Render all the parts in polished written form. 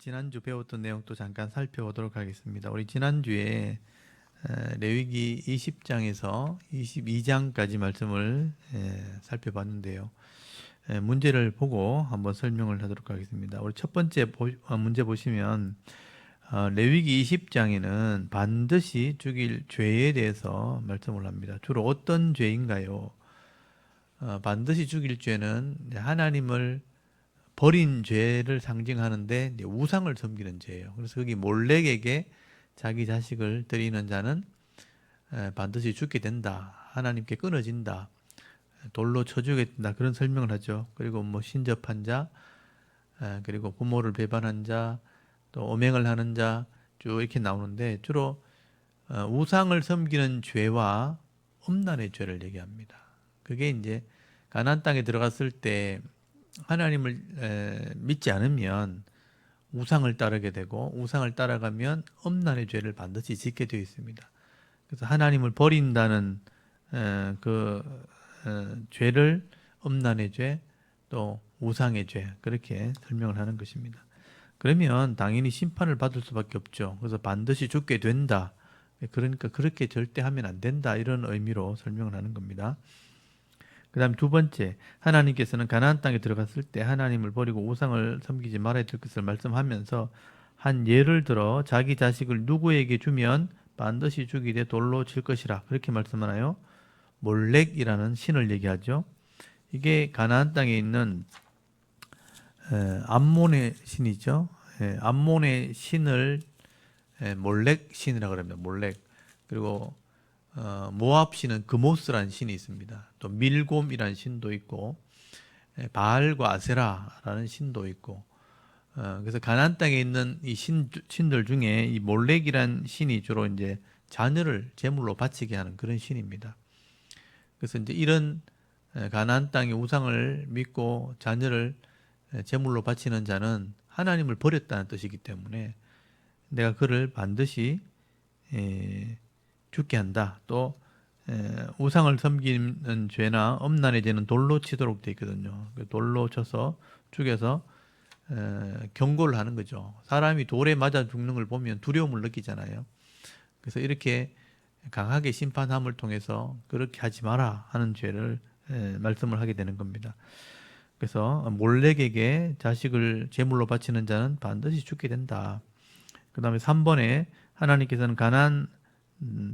지난주 배웠던 내용 또 잠깐 살펴보도록 하겠습니다. 우리 지난주에 레위기 20장에서 22장까지 말씀을 살펴봤는데요. 문제를 보고 한번 설명을 하도록 하겠습니다. 우리 첫 번째 문제 보시면 레위기 20장에는 반드시 죽일 죄에 대해서 말씀을 합니다. 주로 어떤 죄인가요? 반드시 죽일 죄는 하나님을 버린 죄를 상징하는데 우상을 섬기는 죄예요. 그래서 거기 몰렉에게 자기 자식을 드리는 자는 반드시 죽게 된다. 하나님께 끊어진다. 돌로 쳐 죽겠다. 그런 설명을 하죠. 그리고 뭐 신접한 자, 그리고 부모를 배반한 자, 또 오맹을 하는 자, 쭉 이렇게 나오는데 주로 우상을 섬기는 죄와 음란의 죄를 얘기합니다. 그게 이제 가나안 땅에 들어갔을 때 하나님을 믿지 않으면 우상을 따르게 되고 우상을 따라가면 음란의 죄를 반드시 짓게 되어 있습니다. 그래서 하나님을 버린다는 죄를 음란의 죄, 또 우상의 죄 그렇게 설명을 하는 것입니다. 그러면 당연히 심판을 받을 수밖에 없죠. 그래서 반드시 죽게 된다. 그러니까 그렇게 절대 하면 안 된다. 이런 의미로 설명을 하는 겁니다. 그 다음 두 번째, 하나님께서는 가나안 땅에 들어갔을 때 하나님을 버리고 우상을 섬기지 말아야 될 것을 말씀하면서 한 예를 들어 자기 자식을 누구에게 주면 반드시 죽이되 돌로 칠 것이라 그렇게 말씀하나요? 몰렉이라는 신을 얘기하죠. 이게 가나안 땅에 있는 암몬의 신이죠. 암몬의 신을 몰렉 신이라고 합니다. 몰렉. 그리고 모압 신은 그모스라는 신이 있습니다. 또 밀곰이라는 신도 있고 바알과 아세라라는 신도 있고 그래서 가나안 땅에 있는 이 신들 중에 이 몰렉이라는 신이 주로 이제 자녀를 제물로 바치게 하는 그런 신입니다. 그래서 이제 이런 가나안 땅의 우상을 믿고 자녀를 제물로 바치는 자는 하나님을 버렸다는 뜻이기 때문에 내가 그를 반드시 죽게 한다. 또 우상을 섬기는 죄나 음란의 죄는 돌로 치도록 되어 있거든요. 돌로 쳐서 죽여서 경고를 하는 거죠. 사람이 돌에 맞아 죽는 걸 보면 두려움을 느끼잖아요. 그래서 이렇게 강하게 심판함을 통해서 그렇게 하지 마라 하는 죄를 말씀을 하게 되는 겁니다. 그래서 몰렉에게 자식을 제물로 바치는 자는 반드시 죽게 된다. 그 다음에 3번에 하나님께서는 가나안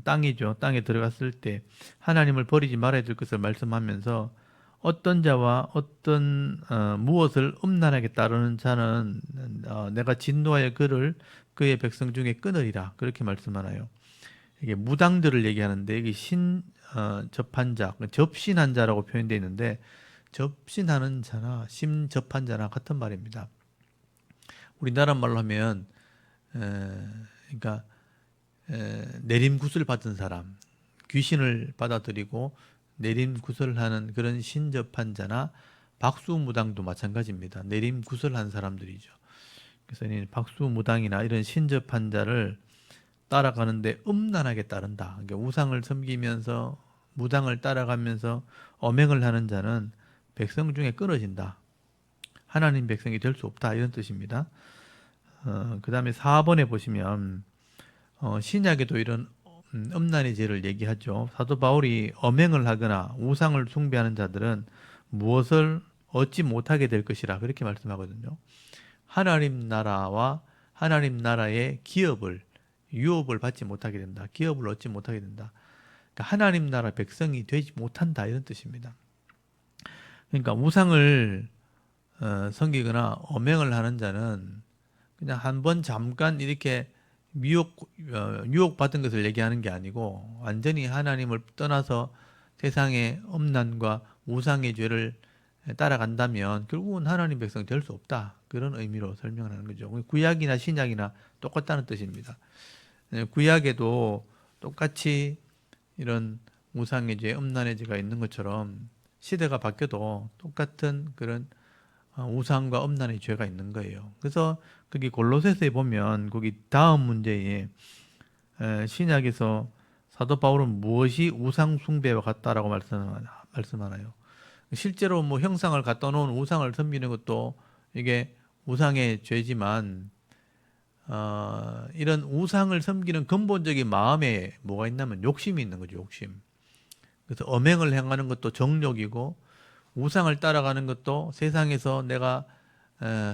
땅이죠. 땅에 들어갔을 때 하나님을 버리지 말아야 될 것을 말씀하면서 어떤 자와 어떤 무엇을 음란하게 따르는 자는 내가 진노하여 그를 그의 백성 중에 끊으리라 그렇게 말씀하나요. 이게 무당들을 얘기하는데 이게 접한 자, 접신한 자라고 표현되어 있는데 접신하는 자나 심접한 자나 같은 말입니다. 우리나라 말로 하면 그러니까 내림굿을 받은 사람, 귀신을 받아들이고 내림굿을 하는 그런 신접한 자나 박수무당도 마찬가지입니다. 내림굿을 한 사람들이죠. 그래서 이 박수무당이나 이런 신접한 자를 따라가는데 음란하게 따른다. 그러니까 우상을 섬기면서 무당을 따라가면서 엄행을 하는 자는 백성 중에 끊어진다. 하나님 백성이 될 수 없다. 이런 뜻입니다. 그 다음에 4번에 보시면 신약에도 이런 음란의 죄를 얘기하죠. 사도 바울이 엄행을 하거나 우상을 숭배하는 자들은 무엇을 얻지 못하게 될 것이라 그렇게 말씀하거든요. 하나님 나라와 하나님 나라의 유업을 받지 못하게 된다. 기업을 얻지 못하게 된다. 그러니까 하나님 나라 백성이 되지 못한다 이런 뜻입니다. 그러니까 우상을 섬기거나 엄행을 하는 자는 그냥 한번 잠깐 이렇게 유혹받은 것을 얘기하는 게 아니고 완전히 하나님을 떠나서 세상의 음란과 우상의 죄를 따라간다면 결국은 하나님 백성이 될 수 없다. 그런 의미로 설명을 하는 거죠. 구약이나 신약이나 똑같다는 뜻입니다. 구약에도 똑같이 이런 우상의 죄, 음란의 죄가 있는 것처럼 시대가 바뀌어도 똑같은 그런 우상과 음란의 죄가 있는 거예요. 그래서 거기 골로새서에 보면 거기 다음 문제에 신약에서 사도 바울은 무엇이 우상 숭배와 같다라고 말씀하나요? 실제로 뭐 형상을 갖다 놓은 우상을 섬기는 것도 이게 우상의 죄지만 이런 우상을 섬기는 근본적인 마음에 뭐가 있냐면 욕심이 있는 거죠. 욕심. 그래서 엄행을 행하는 것도 정욕이고 우상을 따라가는 것도 세상에서 내가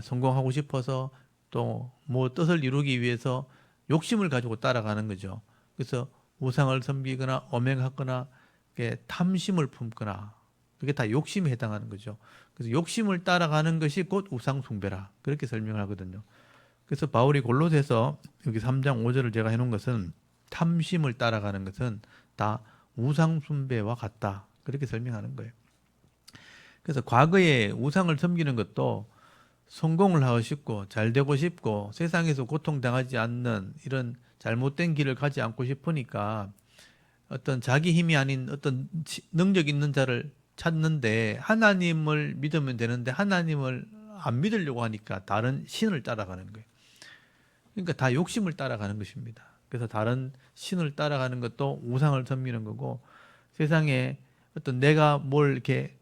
성공하고 싶어서 또 뭐 뜻을 이루기 위해서 욕심을 가지고 따라가는 거죠. 그래서 우상을 섬기거나 엄행하거나 탐심을 품거나 그게 다 욕심에 해당하는 거죠. 그래서 욕심을 따라가는 것이 곧 우상 숭배라 그렇게 설명을 하거든요. 그래서 바울이 골로새서 여기 3장 5절을 제가 해놓은 것은 탐심을 따라가는 것은 다 우상 숭배와 같다 그렇게 설명하는 거예요. 그래서 과거에 우상을 섬기는 것도 성공을 하고 싶고 잘 되고 싶고 세상에서 고통당하지 않는 이런 잘못된 길을 가지 않고 싶으니까 어떤 자기 힘이 아닌 어떤 능력 있는 자를 찾는데 하나님을 믿으면 되는데 하나님을 안 믿으려고 하니까 다른 신을 따라가는 거예요. 그러니까 다 욕심을 따라가는 것입니다. 그래서 다른 신을 따라가는 것도 우상을 섬기는 거고 세상에 어떤 내가 뭘 이렇게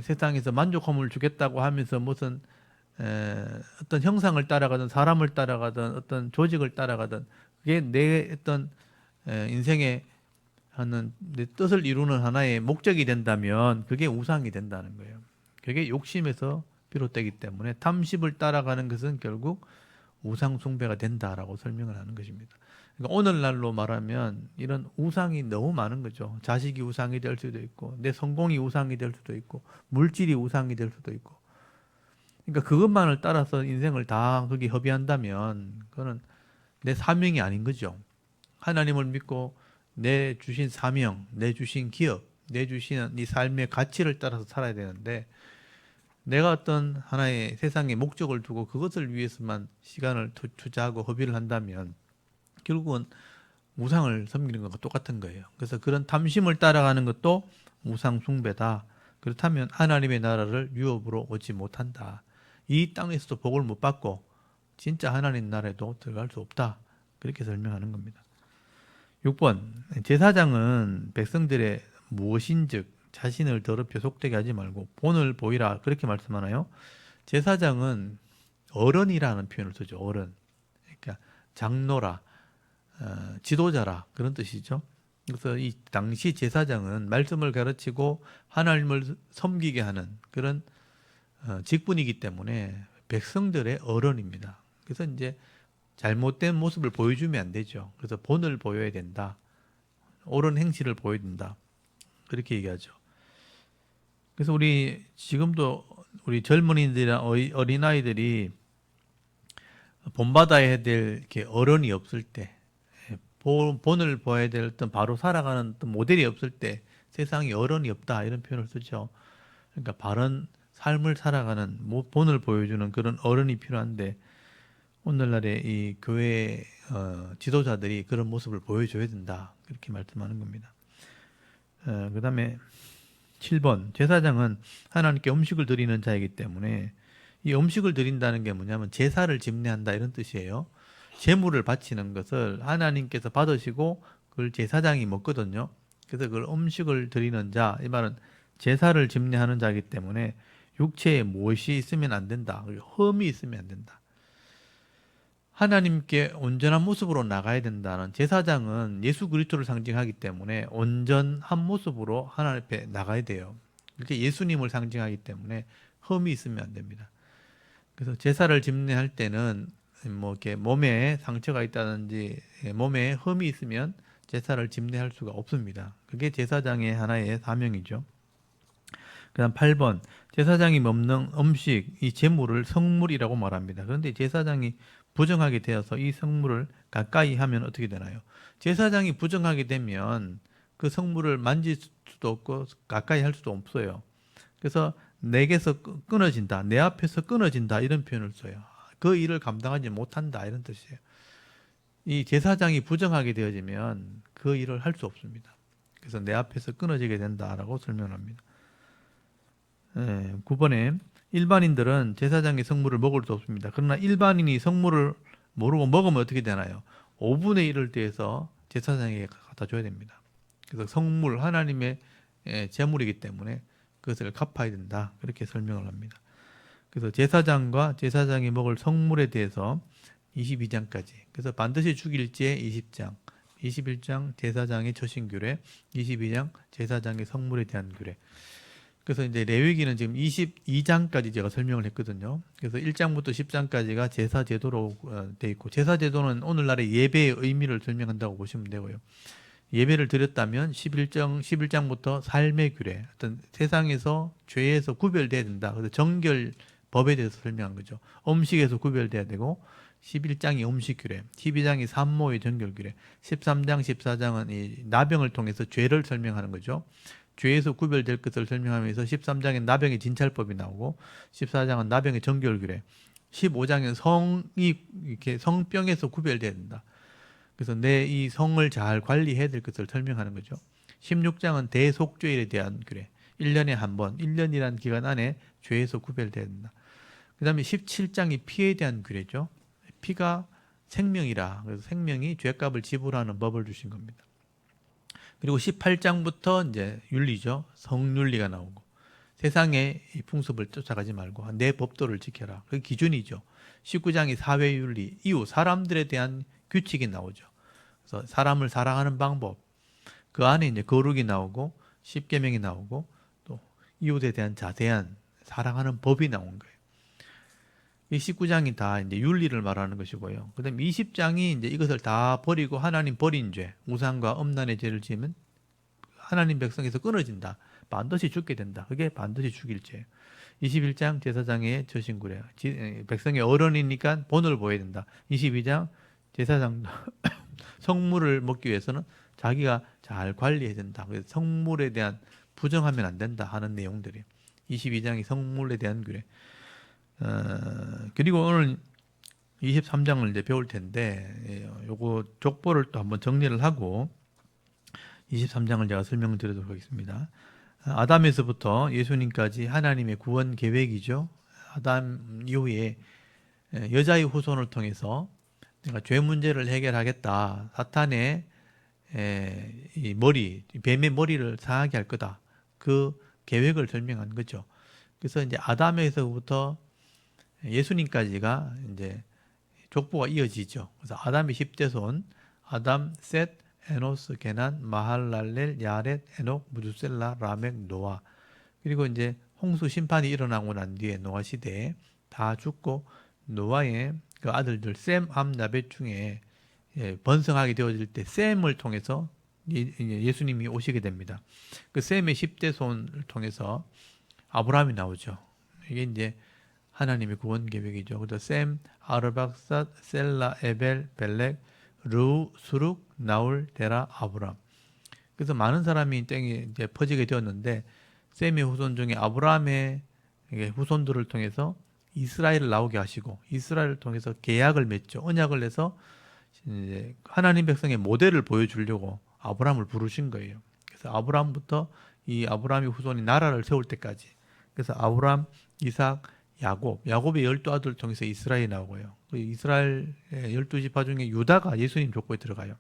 세상에서 만족함을 주겠다고 하면서 무슨 어떤 형상을 따라가든 사람을 따라가든 어떤 조직을 따라가든 그게 내 어떤 인생의 하는 내 뜻을 이루는 하나의 목적이 된다면 그게 우상이 된다는 거예요. 그게 욕심에서 비롯되기 때문에 탐심을 따라가는 것은 결국 우상 숭배가 된다라고 설명을 하는 것입니다. 그러니까 오늘날로 말하면 이런 우상이 너무 많은 거죠. 자식이 우상이 될 수도 있고 내 성공이 우상이 될 수도 있고 물질이 우상이 될 수도 있고 그러니까 그것만을 따라서 인생을 다 거기 허비한다면 그거는 내 사명이 아닌 거죠. 하나님을 믿고 내 주신 사명, 내 주신 기업, 내 주신 이 삶의 가치를 따라서 살아야 되는데 내가 어떤 하나의 세상의 목적을 두고 그것을 위해서만 시간을 투자하고 허비를 한다면 결국은 우상을 섬기는 것과 똑같은 거예요. 그래서 그런 탐심을 따라가는 것도 우상 숭배다. 그렇다면 하나님의 나라를 유업으로 얻지 못한다. 이 땅에서도 복을 못 받고 진짜 하나님 나라에도 들어갈 수 없다. 그렇게 설명하는 겁니다. 6번 제사장은 백성들의 무엇인즉 자신을 더럽혀 속되게 하지 말고 본을 보이라 그렇게 말씀하나요? 제사장은 어른이라는 표현을 쓰죠. 어른. 그러니까 장로라, 지도자라 그런 뜻이죠. 그래서 이 당시 제사장은 말씀을 가르치고 하나님을 섬기게 하는 그런 직분이기 때문에 백성들의 어른입니다. 그래서 이제 잘못된 모습을 보여주면 안 되죠. 그래서 본을 보여야 된다. 옳은 행실을 보여야 된다. 그렇게 얘기하죠. 그래서 우리 지금도 우리 젊은이들이나 어린아이들이 본받아야 될 이렇게 어른이 없을 때, 본을 보여야 될 어떤 바로 살아가는 어떤 모델이 없을 때 세상에 어른이 없다 이런 표현을 쓰죠. 그러니까 바른 삶을 살아가는 본을 보여주는 그런 어른이 필요한데 오늘날의 이 교회 지도자들이 그런 모습을 보여줘야 된다 그렇게 말씀하는 겁니다. 그 다음에 7번 제사장은 하나님께 음식을 드리는 자이기 때문에 이 음식을 드린다는 게 뭐냐면 제사를 집례한다 이런 뜻이에요. 제물을 바치는 것을 하나님께서 받으시고 그걸 제사장이 먹거든요. 그래서 그걸 음식을 드리는 자, 이 말은 제사를 집례하는 자이기 때문에 육체에 무엇이 있으면 안 된다. 흠이 있으면 안 된다. 하나님께 온전한 모습으로 나가야 된다는 제사장은 예수 그리스도를 상징하기 때문에 온전한 모습으로 하나님 앞에 나가야 돼요. 이렇게 예수님을 상징하기 때문에 흠이 있으면 안 됩니다. 그래서 제사를 집례할 때는 뭐 이렇게 몸에 상처가 있다든지 몸에 흠이 있으면 제사를 집례할 수가 없습니다. 그게 제사장의 하나의 사명이죠. 그다음 8번 제사장이 먹는 음식 이 제물을 성물이라고 말합니다. 그런데 제사장이 부정하게 되어서 이 성물을 가까이 하면 어떻게 되나요? 제사장이 부정하게 되면 그 성물을 만질 수도 없고 가까이 할 수도 없어요. 그래서 내게서 끊어진다, 내 앞에서 끊어진다 이런 표현을 써요. 그 일을 감당하지 못한다 이런 뜻이에요. 이 제사장이 부정하게 되어지면 그 일을 할 수 없습니다. 그래서 내 앞에서 끊어지게 된다라고 설명합니다. 9번에 일반인들은 제사장의 성물을 먹을 수 없습니다. 그러나 일반인이 성물을 모르고 먹으면 어떻게 되나요? 5분의 1을 대해서 제사장에게 갖다 줘야 됩니다. 그래서 성물, 하나님의 제물이기 때문에 그것을 갚아야 된다. 그렇게 설명을 합니다. 그래서 제사장과 제사장이 먹을 성물에 대해서 22장까지. 그래서 반드시 죽일 죄 20장, 21장 제사장의 처신 규례, 22장 제사장의 성물에 대한 규례. 그래서 이제 레위기는 지금 22장까지 제가 설명을 했거든요. 그래서 1장부터 10장까지가 제사 제도로 돼 있고, 제사 제도는 오늘날의 예배의 의미를 설명한다고 보시면 되고요. 예배를 드렸다면 11장부터 삶의 규례, 어떤 세상에서 죄에서 구별돼야 된다. 그래서 정결 법에 대해서 설명한 거죠. 음식에서 구별돼야 되고, 11장이 음식 규례, 12장이 산모의 정결 규례, 13장, 14장은 이 나병을 통해서 죄를 설명하는 거죠. 죄에서 구별될 것을 설명하면서 13장엔 나병의 진찰법이 나오고, 14장은 나병의 정결 규례, 15장은 성이 이렇게 성병에서 구별돼야 된다. 그래서 내 이 성을 잘 관리해야 될 것을 설명하는 거죠. 16장은 대속죄에 대한 규례. 1년에 한 번, 1년이라는 기간 안에 죄에서 구별돼야 된다. 그 다음에 17장이 피에 대한 규례죠. 피가 생명이라. 그래서 생명이 죄값을 지불하는 법을 주신 겁니다. 그리고 18장부터 이제 윤리죠. 성윤리가 나오고. 세상의 이 풍습을 쫓아가지 말고 내 법도를 지켜라. 그게 기준이죠. 19장이 사회윤리, 이후 사람들에 대한 규칙이 나오죠. 그래서 사람을 사랑하는 방법, 그 안에 이제 거룩이 나오고 십계명이 나오고 또 이웃에 대한 자세한 사랑하는 법이 나온 거예요. 이 19장이 다 이제 윤리를 말하는 것이고요. 그다음 20장이 이제 이것을 다 버리고 하나님 버린 죄, 우상과 음란의 죄를 지으면 하나님 백성에서 끊어진다. 반드시 죽게 된다. 그게 반드시 죽일 죄. 21장 제사장의 처신구례. 백성의 어른이니까 본을 보여야 된다. 22장 제사장 성물을 먹기 위해서는 자기가 잘 관리해야 된다. 그래서 성물에 대한 부정하면 안 된다 하는 내용들이 22장이 성물에 대한 규례. 그리고 오늘 23장을 이제 배울 텐데 요거 족보를 또 한번 정리를 하고 23장을 제가 설명드리도록 하겠습니다. 아담에서부터 예수님까지 하나님의 구원 계획이죠. 아담 이후에 여자의 후손을 통해서 내가 죄 문제를 해결하겠다. 사탄의 이 머리, 뱀의 머리를 상하게 할 거다. 그 계획을 설명한 거죠. 그래서 이제 아담에서부터 예수님까지가 이제 족보가 이어지죠. 그래서 아담의 10대 손, 아담, 셋, 에노스, 게난, 마할랄렐, 야렛, 에녹, 무두셀라, 라멕, 노아. 그리고 이제 홍수 심판이 일어나고 난 뒤에 노아 시대에 다 죽고 노아의 그 아들들 셈, 함, 야벳 중에 번성하게 되어질 때 셈을 통해서 예수님이 오시게 됩니다. 그 셈의 10대 손을 통해서 아브라함이 나오죠. 이게 이제 하나님의 구원 계획이죠. 그래서 셈, 아르박삿, 셀라, 에벨, 벨렉, 르우, 수룩, 나울, 데라, 아브람. 그래서 많은 사람이 땡에 이제 퍼지게 되었는데 셈의 후손 중에 아브라함의 후손들을 통해서 이스라엘을 나오게 하시고 이스라엘을 통해서 계약을 맺죠. 언약을 내서 이제 하나님 백성의 모델을 보여주려고 아브라함을 부르신 거예요. 그래서 아브라함부터 이 아브라함의 후손이 나라를 세울 때까지. 그래서 아브라함, 이삭, 야곱의 12아들을 통해서 이스라엘이 나오고요. 이스라엘 12지파 중에 유다가 예수님 족보에 들어가요.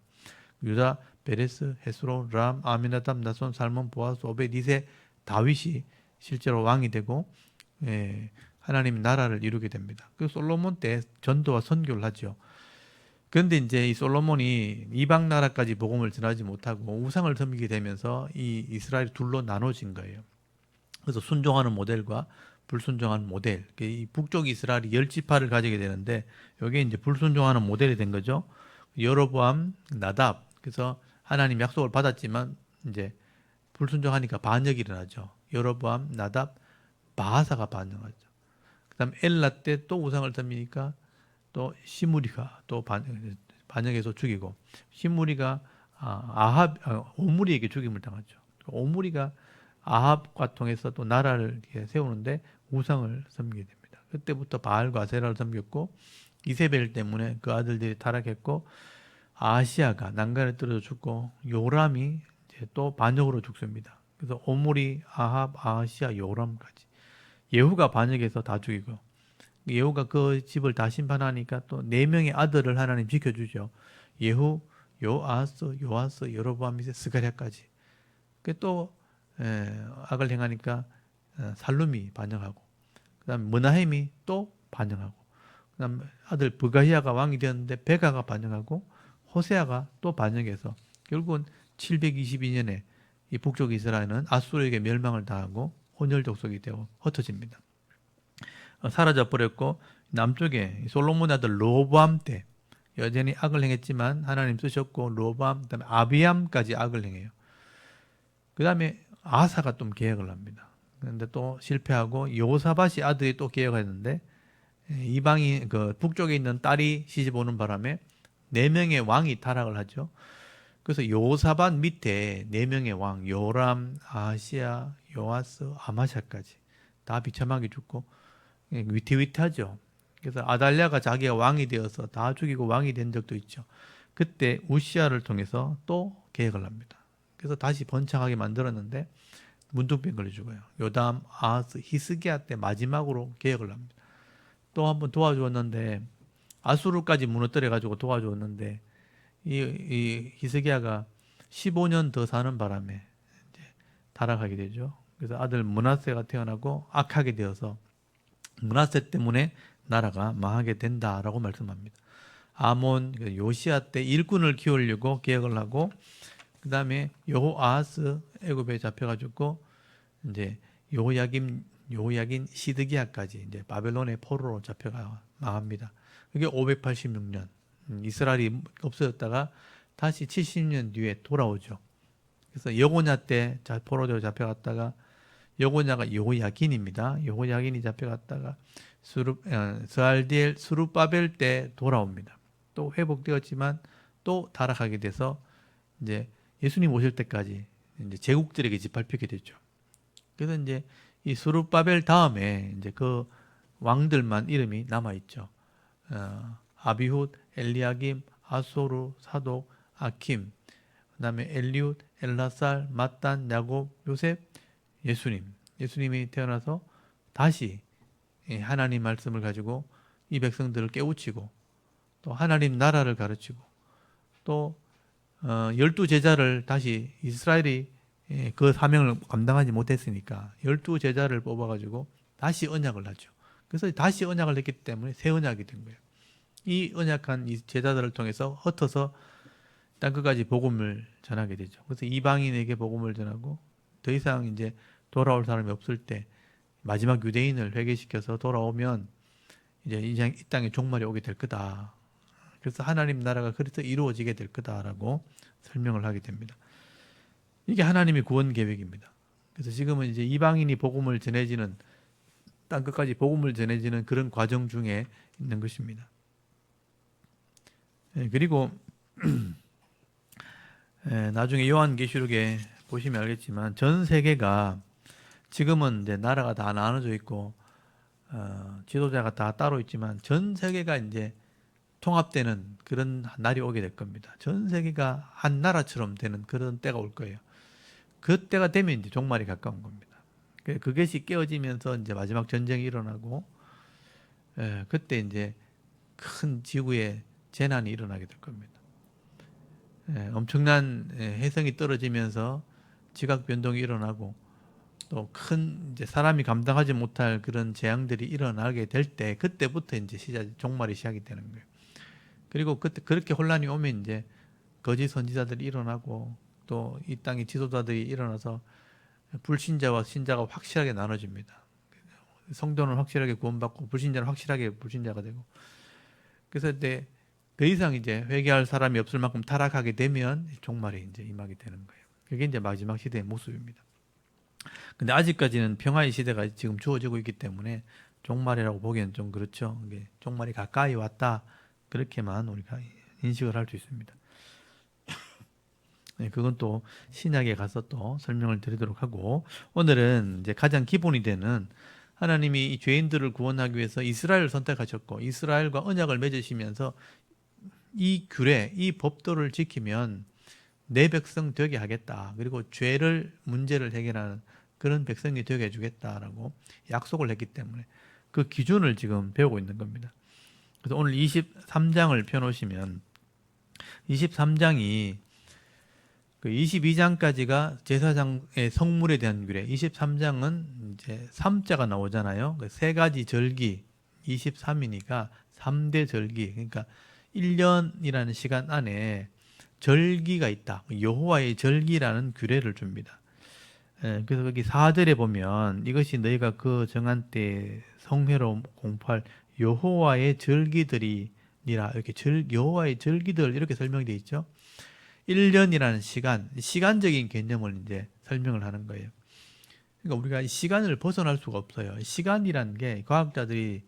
유다, 베레스, 헤스론, 람, 아미나답, 나손, 살몬, 보아스, 오벳, 이세, 다윗이 실제로 왕이 되고 하나님 나라를 이루게 됩니다. 그 솔로몬 때 전도와 선교를 하죠. 그런데 이제 이 솔로몬이 이방 나라까지 복음을 전하지 못하고 우상을 섬기게 되면서 이 이스라엘이 둘로 나눠진 거예요. 그래서 순종하는 모델과 불순종하는 모델. 이 북쪽 이스라엘이 10지파를 가지게 되는데 이게 이제 불순종하는 모델이 된 거죠. 여로보암, 나답. 그래서 하나님 약속을 받았지만 이제 불순종하니까 반역이 일어나죠. 여로보암, 나답, 바하사가 반역하죠. 그다음 엘라 때 또 우상을 섬기니까 또 시므리가 또 반역해서 죽이고 시므리가 오므리에게 죽임을 당하죠. 오므리가 아합과 통해서 또 나라를 세우는데 우상을 섬기게 됩니다. 그때부터 바알과 아세라를 섬겼고 이세벨 때문에 그 아들들이 타락했고 아시아가 난간에 떨어져 죽고 요람이 이제 또 반역으로 죽습니다. 그래서 오므리, 아합, 아시아, 요람까지 예후가 반역해서 다 죽이고 예후가 그 집을 다 심판하니까 또 4명의 아들을 하나님 지켜주죠. 예후, 요아스, 요아스, 여로보암, 스가랴까지. 또 악을 행하니까 살룸이 반역하고 그다음 므나헴이 또 반역하고 그다음 아들 브가히야가 왕이 되었는데 베가가 반역하고 호세아가 또 반역해서 결국은 722년에 이 북쪽 이스라엘은 아수르에게 멸망을 당하고 혼혈 족속이 되어 흩어집니다. 사라져 버렸고 남쪽에 솔로몬의 아들 로보암 때 여전히 악을 행했지만 하나님 쓰셨고 로보암 그다음에 아비암까지 악을 행해요. 그다음에 아사가 좀 개혁을 합니다. 그런데 또 실패하고 여호사밧이 아들이 또 개혁했는데 이방이 그 북쪽에 있는 딸이 시집 오는 바람에 네 명의 왕이 타락을 하죠. 그래서 여호사밧 밑에 네 명의 왕 요람, 아하시야, 요아스, 아마샤까지 다 비참하게 죽고 위태위태하죠. 그래서 아달랴가 자기가 왕이 되어서 다 죽이고 왕이 된 적도 있죠. 그때 우시아를 통해서 또 계획을 합니다. 그래서 다시 번창하게 만들었는데 문둥병 걸려 죽어요. 요담, 아하스, 히스기야 때 마지막으로 계획을 합니다. 또 한번 도와주었는데 아수르까지 무너뜨려 가지고 도와주었는데 이 히스기야가 15년 더 사는 바람에 이제 타락하게 되죠. 그래서 아들 므낫세가 태어나고 악하게 되어서 므낫세 때문에 나라가 망하게 된다라고 말씀합니다. 아몬 요시아 때 일꾼을 키우려고 계획을 하고 그다음에 여호아하스 애굽에 잡혀가지고 이제 요호야긴 시드기야까지 이제 바벨론의 포로로 잡혀가 망합니다. 그게 586년 이스라엘이 없어졌다가 다시 70년 뒤에 돌아오죠. 그래서 여고냐 때 포로되어 잡혀갔다가 여고냐가 여호야긴입니다. 여호야긴이 잡혀갔다가 스알디엘 스룹바벨 때 돌아옵니다. 또 회복되었지만 또 타락하게 돼서 이제 예수님 오실 때까지 이제 제국들에게 짓밟히게 되죠. 그래서 이제 이 스룹바벨 다음에 이제 그 왕들만 이름이 남아 있죠. 아비훗, 엘리야김, 아소르, 사독, 아킴, 그다음에 엘리훗, 엘라살, mattan, 야곱, 요셉, 예수님이 태어나서 다시 하나님 말씀을 가지고 이 백성들을 깨우치고 또 하나님 나라를 가르치고 또 12제자를 다시 이스라엘이 그 사명을 감당하지 못했으니까 12제자를 뽑아가지고 다시 언약을 하죠. 그래서 다시 언약을 했기 때문에 새 언약이 된 거예요. 이 언약한 이 제자들을 통해서 흩어서 땅끝까지 복음을 전하게 되죠. 그래서 이방인에게 복음을 전하고 더 이상 이제 돌아올 사람이 없을 때 마지막 유대인을 회개시켜서 돌아오면 이제 이 땅에 종말이 오게 될 거다. 그래서 하나님 나라가 그래서 이루어지게 될 거다라고 설명을 하게 됩니다. 이게 하나님의 구원 계획입니다. 그래서 지금은 이제 이방인이 복음을 전해지는 땅끝까지 복음을 전해지는 그런 과정 중에 있는 것입니다. 그리고 나중에 요한계시록에 보시면 알겠지만 전 세계가 지금은 이제 나라가 다 나눠져 있고 지도자가 다 따로 있지만 전 세계가 이제 통합되는 그런 날이 오게 될 겁니다. 전 세계가 한 나라처럼 되는 그런 때가 올 거예요. 그 때가 되면 이제 종말이 가까운 겁니다. 그것이 깨어지면서 이제 마지막 전쟁이 일어나고 그때 이제 큰 지구에 재난이 일어나게 될 겁니다. 엄청난 해성이 떨어지면서 지각 변동이 일어나고 또 큰 이제 사람이 감당하지 못할 그런 재앙들이 일어나게 될 때 그때부터 이제 종말이 시작이 되는 거예요. 그리고 그때 그렇게 혼란이 오면 이제 거짓 선지자들이 일어나고 또 이 땅의 지도자들이 일어나서 불신자와 신자가 확실하게 나눠집니다. 성도는 확실하게 구원받고 불신자는 확실하게 불신자가 되고 그래서 이제 더 이상 이제 회개할 사람이 없을 만큼 타락하게 되면 종말이 이제 임하게 되는 거예요. 그게 이제 마지막 시대의 모습입니다. 근데 아직까지는 평화의 시대가 지금 주어지고 있기 때문에 종말이라고 보기에는 좀 그렇죠. 종말이 가까이 왔다. 그렇게만 우리가 인식을 할 수 있습니다. 그건 또 신약에 가서 또 설명을 드리도록 하고 오늘은 이제 가장 기본이 되는 하나님이 이 죄인들을 구원하기 위해서 이스라엘을 선택하셨고 이스라엘과 언약을 맺으시면서 이 규례, 이 법도를 지키면 내 백성 되게 하겠다. 그리고 문제를 해결하는 그런 백성이 되게 해주겠다라고 약속을 했기 때문에 그 기준을 지금 배우고 있는 겁니다. 그래서 오늘 23장을 펴놓으시면 23장이 그 22장까지가 제사장의 성물에 대한 규례, 23장은 이제 3자가 나오잖아요. 세 가지 절기, 23이니까 3대 절기. 그러니까 1년이라는 시간 안에 절기가 있다. 여호와의 절기라는 규례를 줍니다. 그래서 거기 4절에 보면 이것이 너희가 그 정한 때 성회로 공포할 여호와의 절기들이니라. 이렇게 여호와의 절기들 이렇게 설명되어 있죠. 1년이라는 시간적인 개념을 이제 설명을 하는 거예요. 그러니까 우리가 이 시간을 벗어날 수가 없어요. 시간이라는 게 과학자들이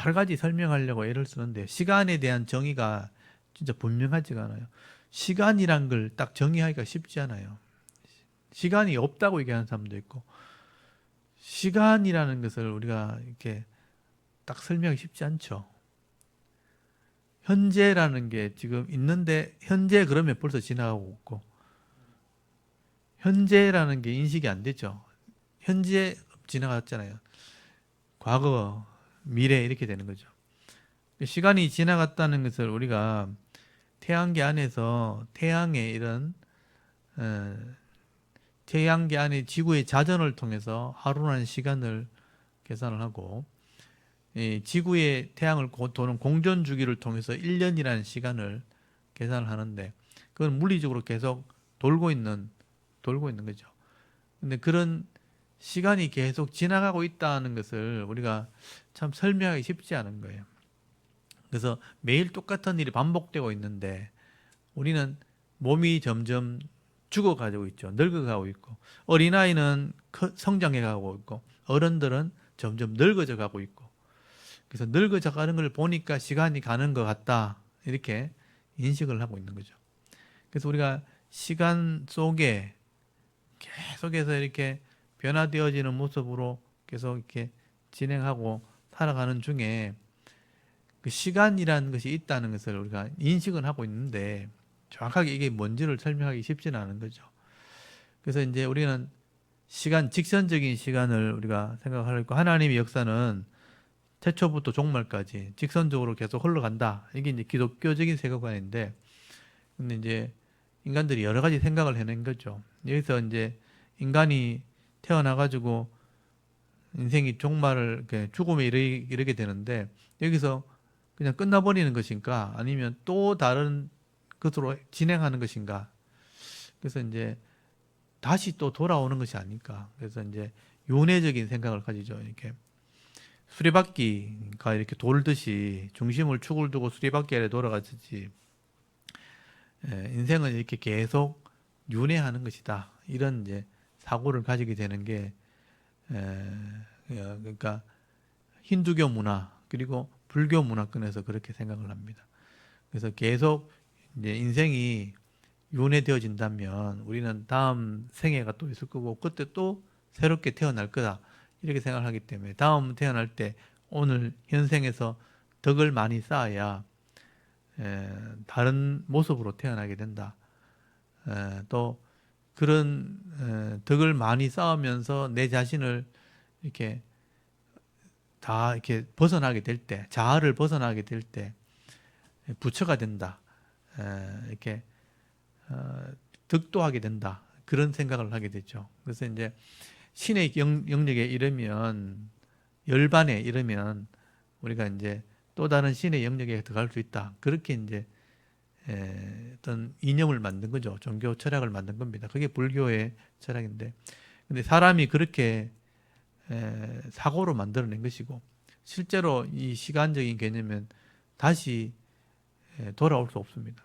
여러 가지 설명하려고 애를 쓰는데 시간에 대한 정의가 진짜 분명하지가 않아요. 시간이란 걸 딱 정의하기가 쉽지 않아요. 시간이 없다고 얘기하는 사람도 있고 시간이라는 것을 우리가 이렇게 딱 설명하기 쉽지 않죠. 현재라는 게 지금 있는데 현재 그러면 벌써 지나가고 있고 현재라는 게 인식이 안 되죠. 현재 지나갔잖아요. 과거, 미래 이렇게 되는 거죠. 시간이 지나갔다는 것을 우리가 태양계 안에서 태양의 이런 태양계 안에 지구의 자전을 통해서 하루라는 시간을 계산을 하고 지구의 태양을 도는 공전 주기를 통해서 1년이라는 시간을 계산을 하는데 그건 물리적으로 계속 돌고 있는 거죠. 근데 그런 시간이 계속 지나가고 있다는 것을 우리가 참 설명하기 쉽지 않은 거예요. 그래서 매일 똑같은 일이 반복되고 있는데 우리는 몸이 점점 죽어가지고 있죠. 늙어가고 있고 어린아이는 성장해가고 있고 어른들은 점점 늙어져 가고 있고 그래서 늙어져 가는 걸 보니까 시간이 가는 것 같다 이렇게 인식을 하고 있는 거죠. 그래서 우리가 시간 속에 계속해서 이렇게 변화되어지는 모습으로 계속 이렇게 진행하고 살아가는 중에 그 시간이라는 것이 있다는 것을 우리가 인식은 하고 있는데 정확하게 이게 뭔지를 설명하기 쉽지는 않은 거죠. 그래서 이제 우리는 직선적인 시간을 우리가 생각하고 있고 하나님의 역사는 태초부터 종말까지 직선적으로 계속 흘러간다. 이게 이제 기독교적인 세계관인데 근데 이제 인간들이 여러 가지 생각을 해낸 거죠. 여기서 이제 인간이 태어나가지고 인생이 종말을 죽음에 이르게 되는데 여기서 그냥 끝나버리는 것인가 아니면 또 다른 것으로 진행하는 것인가 그래서 이제 다시 또 돌아오는 것이 아닐까 그래서 이제 윤회적인 생각을 가지죠. 이렇게 수레바퀴가 이렇게 돌듯이 중심을 축을 두고 수레바퀴 아래 돌아가듯이 인생은 이렇게 계속 윤회하는 것이다. 이런 이제 사고를 가지게 되는 게 그러니까 힌두교 문화 그리고 불교 문화권에서 그렇게 생각을 합니다. 그래서 계속 이제 인생이 윤회되어진다면 우리는 다음 생애가 또 있을 거고 그때 또 새롭게 태어날 거다 이렇게 생각을 하기 때문에 다음 태어날 때 오늘 현생에서 덕을 많이 쌓아야 다른 모습으로 태어나게 된다. 또 그런 덕을 많이 쌓으면서 내 자신을 이렇게 다 이렇게 벗어나게 될 때, 자아를 벗어나게 될 때 부처가 된다. 이렇게 득도하게 된다. 그런 생각을 하게 되죠. 그래서 이제 신의 영역에 이르면 열반에 이르면 우리가 이제 또 다른 신의 영역에 들어갈 수 있다. 그렇게 이제 어떤 이념을 만든 거죠. 종교 철학을 만든 겁니다. 그게 불교의 철학인데, 근데 사람이 그렇게 사고로 만들어낸 것이고 실제로 이 시간적인 개념은 다시 돌아올 수 없습니다.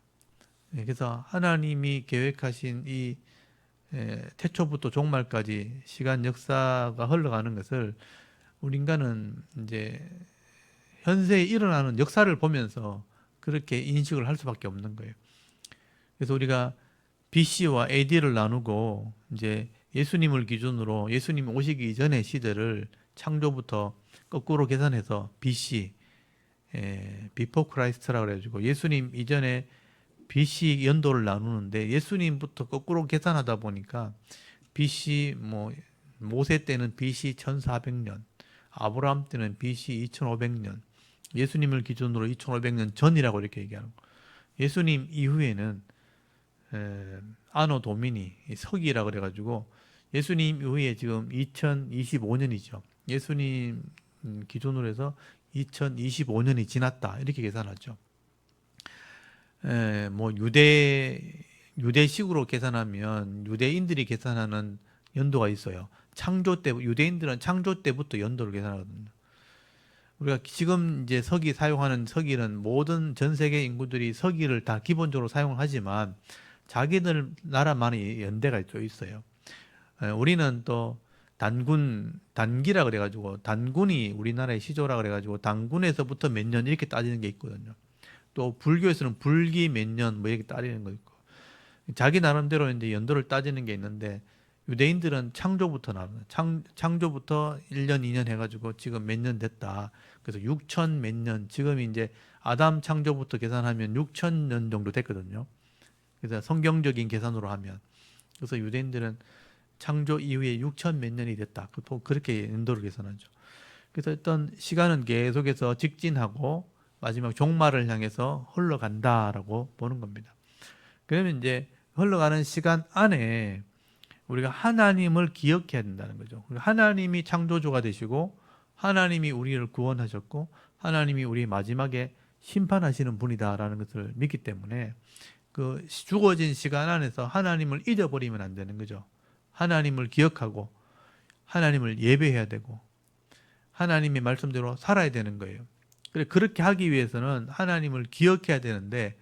그래서 하나님이 계획하신 이 태초부터 종말까지 시간 역사가 흘러가는 것을 우리 인간은 이제 현세에 일어나는 역사를 보면서 그렇게 인식을 할 수밖에 없는 거예요. 그래서 우리가 BC와 AD를 나누고 이제 예수님을 기준으로 예수님 오시기 이전의 시대를 창조부터 거꾸로 계산해서 BC, Before Christ라고 해가지고 예수님 이전에 BC 연도를 나누는데 예수님부터 거꾸로 계산하다 보니까 BC 모세 때는 BC 1400년, 아브라함 때는 BC 2500년, 예수님을 기준으로 2500년 전이라고 이렇게 얘기하는 거. 예수님 이후에는 아노 도미니 서기라고 그래가지고 예수님 이후에 지금 2025년이죠. 예수님 기준으로 해서 2025년이 지났다 이렇게 계산하죠. 뭐 유대식으로 계산하면 유대인들이 계산하는 연도가 있어요. 유대인들은 창조 때부터 연도를 계산하거든요. 우리가 지금 이제 사용하는 서기는 모든 전 세계 인구들이 서기를 다 기본적으로 사용을 하지만 자기들 나라만의 연대가 있어요. 우리는 또 단기라 그래가지고 단군이 우리나라의 시조라 그래가지고 단군에서부터 몇 년 이렇게 따지는 게 있거든요. 또 불교에서는 불기 몇 년 뭐 이렇게 따지는 거 있고 자기 나름대로 이제 연도를 따지는 게 있는데 유대인들은 창조부터 나옵니다. 창조부터 1년, 2년 해가지고 지금 몇 년 됐다. 그래서 6천 몇 년, 지금 이제 아담 창조부터 계산하면 6천 년 정도 됐거든요. 그래서 성경적인 계산으로 하면. 그래서 유대인들은 창조 이후에 6천 몇 년이 됐다. 그렇게 연도를 계산하죠. 그래서 어떤 시간은 계속해서 직진하고 마지막 종말을 향해서 흘러간다라고 보는 겁니다. 그러면 이제 흘러가는 시간 안에 우리가 하나님을 기억해야 된다는 거죠. 하나님이 창조주가 되시고 하나님이 우리를 구원하셨고 하나님이 우리 마지막에 심판하시는 분이다라는 것을 믿기 때문에 그 주어진 시간 안에서 하나님을 잊어버리면 안 되는 거죠. 하나님을 기억하고 하나님을 예배해야 되고 하나님의 말씀대로 살아야 되는 거예요. 그렇게 하기 위해서는 하나님을 기억해야 되는데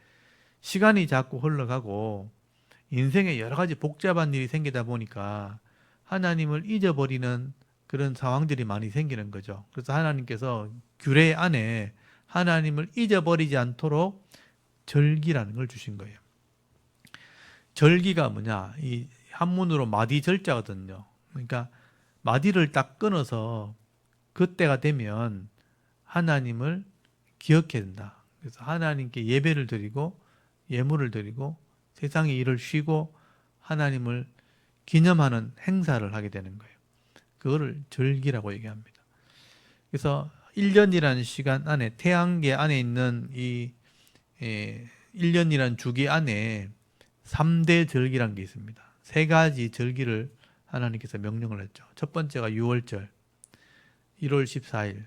시간이 자꾸 흘러가고 인생에 여러 가지 복잡한 일이 생기다 보니까 하나님을 잊어버리는 그런 상황들이 많이 생기는 거죠. 그래서 하나님께서 규례 안에 하나님을 잊어버리지 않도록 절기라는 걸 주신 거예요. 절기가 뭐냐? 이 한문으로 마디절자거든요. 그러니까 마디를 딱 끊어서 그때가 되면 하나님을 기억해야 된다. 그래서 하나님께 예배를 드리고 예물을 드리고 세상의 일을 쉬고 하나님을 기념하는 행사를 하게 되는 거예요. 그거를 절기라고 얘기합니다. 그래서 1년이라는 시간 안에 태양계 안에 있는 이 1년이라는 주기 안에 3대 절기라는 게 있습니다. 세 가지 절기를 하나님께서 명령을 했죠. 첫 번째가 6월절, 1월 14일.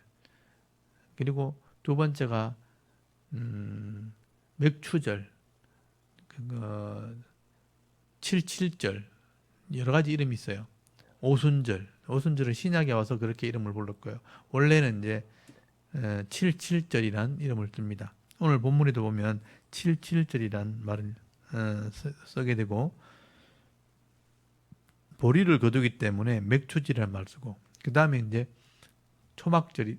그리고 두 번째가 맥추절, 77절, 여러 가지 이름이 있어요. 오순절은 신약에 와서 그렇게 이름을 불렀고요. 원래는 이제 77절이란 이름을 씁니다. 오늘 본문에도 보면 77절이란 말을 쓰게 되고 보리를 거두기 때문에 맥추절이라는 말을 쓰고 그 다음에 이제 초막절이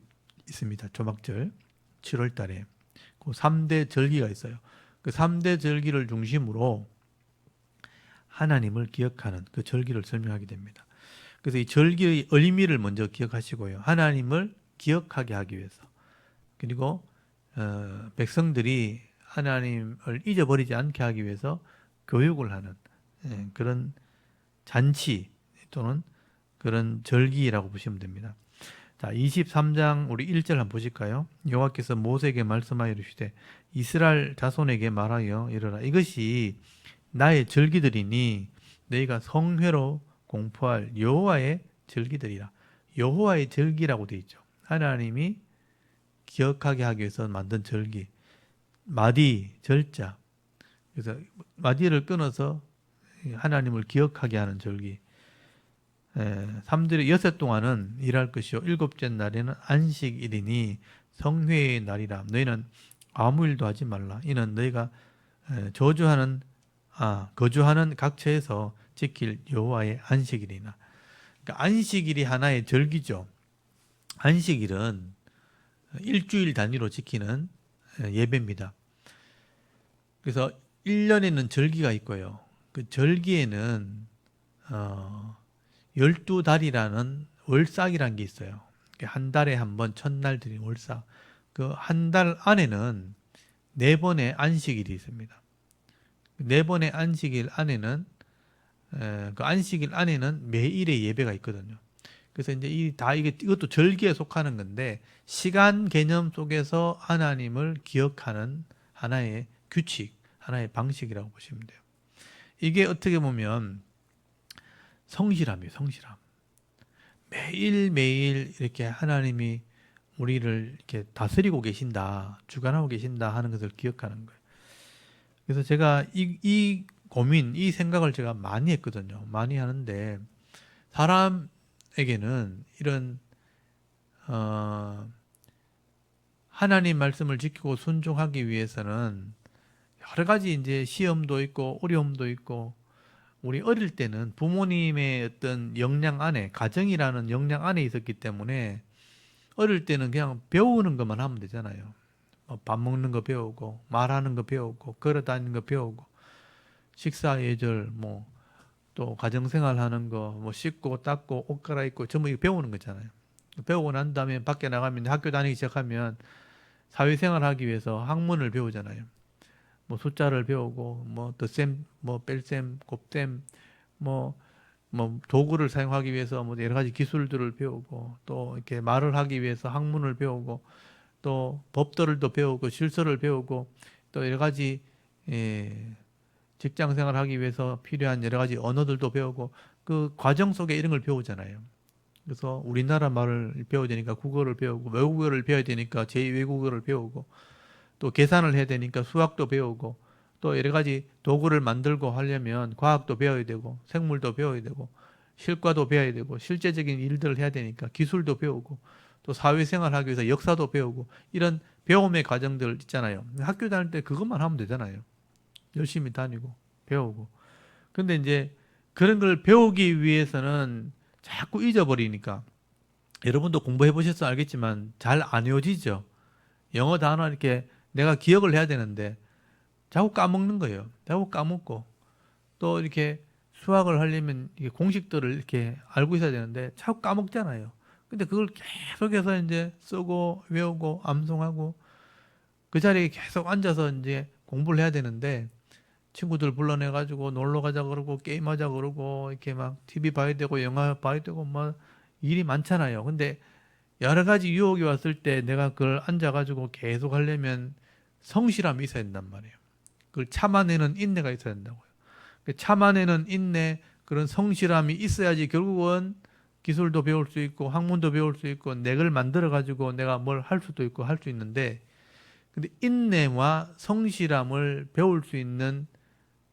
있습니다. 초막절 7월 달에 그 3대 절기가 있어요. 그 3대 절기를 중심으로 하나님을 기억하는 그 절기를 설명하게 됩니다. 그래서 이 절기의 의미를 먼저 기억하시고요. 하나님을 기억하게 하기 위해서. 그리고 백성들이 하나님을 잊어버리지 않게 하기 위해서 교육을 하는 그런 잔치 또는 그런 절기라고 보시면 됩니다. 자, 23장 우리 1절 한번 보실까요? 여호와께서 모세에게 말씀하여 이르시되 이스라엘 자손에게 말하여 이르라 이것이 나의 절기들이니 너희가 성회로 공포할 여호와의 절기들이라. 여호와의 절기라고 되어 있죠. 하나님이 기억하게 하기 위해서 만든 절기. 마디, 절자. 그래서 마디를 끊어서 하나님을 기억하게 하는 절기. 3절에 여섯 동안은 일할 것이요 일곱째 날에는 안식일이니 성회의 날이라. 너희는 아무 일도 하지 말라. 이는 너희가 거주하는 각처에서 지킬 여호와의 안식일이나. 그러니까 안식일이 하나의 절기죠. 안식일은 일주일 단위로 지키는 예배입니다. 그래서 1년에는 절기가 있고요. 그 절기에는 12달이라는 월삭이라는 게 있어요. 한 달에 한 번 첫날 드린 월삭. 그 한 달 안에는 4번의 안식일이 있습니다. 4번의 안식일 안에는 그 안식일 안에는 매일의 예배가 있거든요. 그래서 이제 이것도 절기에 속하는 건데 시간 개념 속에서 하나님을 기억하는 하나의 규칙, 하나의 방식이라고 보시면 돼요. 이게 어떻게 보면 성실함이에요, 성실함. 매일매일 이렇게 하나님이 우리를 이렇게 다스리고 계신다, 주관하고 계신다 하는 것을 기억하는 거예요. 그래서 제가 이 고민, 이 생각을 제가 많이 했거든요. 많이 하는데 사람에게는 이런 하나님 말씀을 지키고 순종하기 위해서는 여러 가지 이제 시험도 있고 어려움도 있고, 우리 어릴 때는 부모님의 어떤 역량 안에, 가정이라는 역량 안에 있었기 때문에 어릴 때는 그냥 배우는 것만 하면 되잖아요. 밥 먹는 거 배우고, 말하는 거 배우고, 걸어 다니는 거 배우고, 식사 예절, 뭐 또 가정생활 하는 거, 뭐 씻고 닦고 옷 갈아입고 전부 이거 배우는 거잖아요. 배우고 난 다음에 밖에 나가면, 학교 다니기 시작하면 사회생활 하기 위해서 학문을 배우잖아요. 뭐 숫자를 배우고, 뭐 덧셈, 뭐 뺄셈, 곱셈, 뭐 도구를 사용하기 위해서 뭐 여러 가지 기술들을 배우고, 또 이렇게 말을 하기 위해서 학문을 배우고, 또 법들을 또 배우고, 실서를 배우고, 또 여러 가지 직장 생활을 하기 위해서 필요한 여러 가지 언어들도 배우고, 그 과정 속에 이런 걸 배우잖아요. 그래서 우리나라 말을 배워야 되니까 국어를 배우고, 외국어를 배워야 되니까 제2외국어를 배우고, 또 계산을 해야 되니까 수학도 배우고, 또 여러 가지 도구를 만들고 하려면 과학도 배워야 되고, 생물도 배워야 되고, 실과도 배워야 되고, 실제적인 일들을 해야 되니까 기술도 배우고, 또 사회생활 하기 위해서 역사도 배우고, 이런 배움의 과정들 있잖아요. 학교 다닐 때 그것만 하면 되잖아요. 열심히 다니고 배우고. 근데 이제 그런 걸 배우기 위해서는 자꾸 잊어버리니까, 여러분도 공부해 보셔서 알겠지만 잘 안 외워지죠. 영어 단어 이렇게 내가 기억을 해야 되는데 자꾸 까먹는 거예요. 자꾸 까먹고, 또 이렇게 수학을 하려면 이게 공식들을 이렇게 알고 있어야 되는데 자꾸 까먹잖아요. 근데 그걸 계속해서 이제 쓰고 외우고 암송하고 그 자리에 계속 앉아서 이제 공부를 해야 되는데, 친구들 불러내 가지고 놀러 가자 그러고 게임하자 그러고 이렇게 막 TV 봐야 되고 영화 봐야 되고 뭐 일이 많잖아요. 근데 여러 가지 유혹이 왔을 때 내가 그걸 앉아 가지고 계속 하려면 성실함이 있어야 된단 말이에요. 그걸 참아내는 인내가 있어야 된다고요. 그 참아내는 인내, 그런 성실함이 있어야지 결국은 기술도 배울 수 있고 학문도 배울 수 있고 내 걸 만들어 가지고 내가 뭘 할 수도 있고 할 수 있는데, 근데 인내와 성실함을 배울 수 있는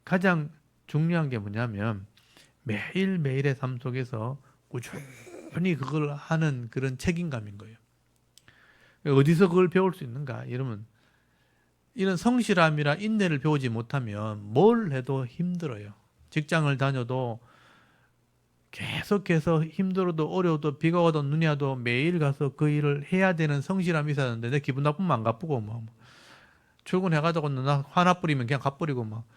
가장 중요한 게 뭐냐면 매일매일의 삶 속에서 꾸준히 그걸 하는 그런 책임감인 거예요. 어디서 그걸 배울 수 있는가? 이러면 이런 성실함이나 인내를 배우지 못하면 뭘 해도 힘들어요. 직장을 다녀도 계속해서 힘들어도 어려워도 비가 와도 눈이 와도 매일 가서 그 일을 해야 되는 성실함이 있어야 하는데, 내 기분 나쁘면 안 갚고 뭐 출근해가지고 나 화나 뿌리면 그냥 갚버리고 막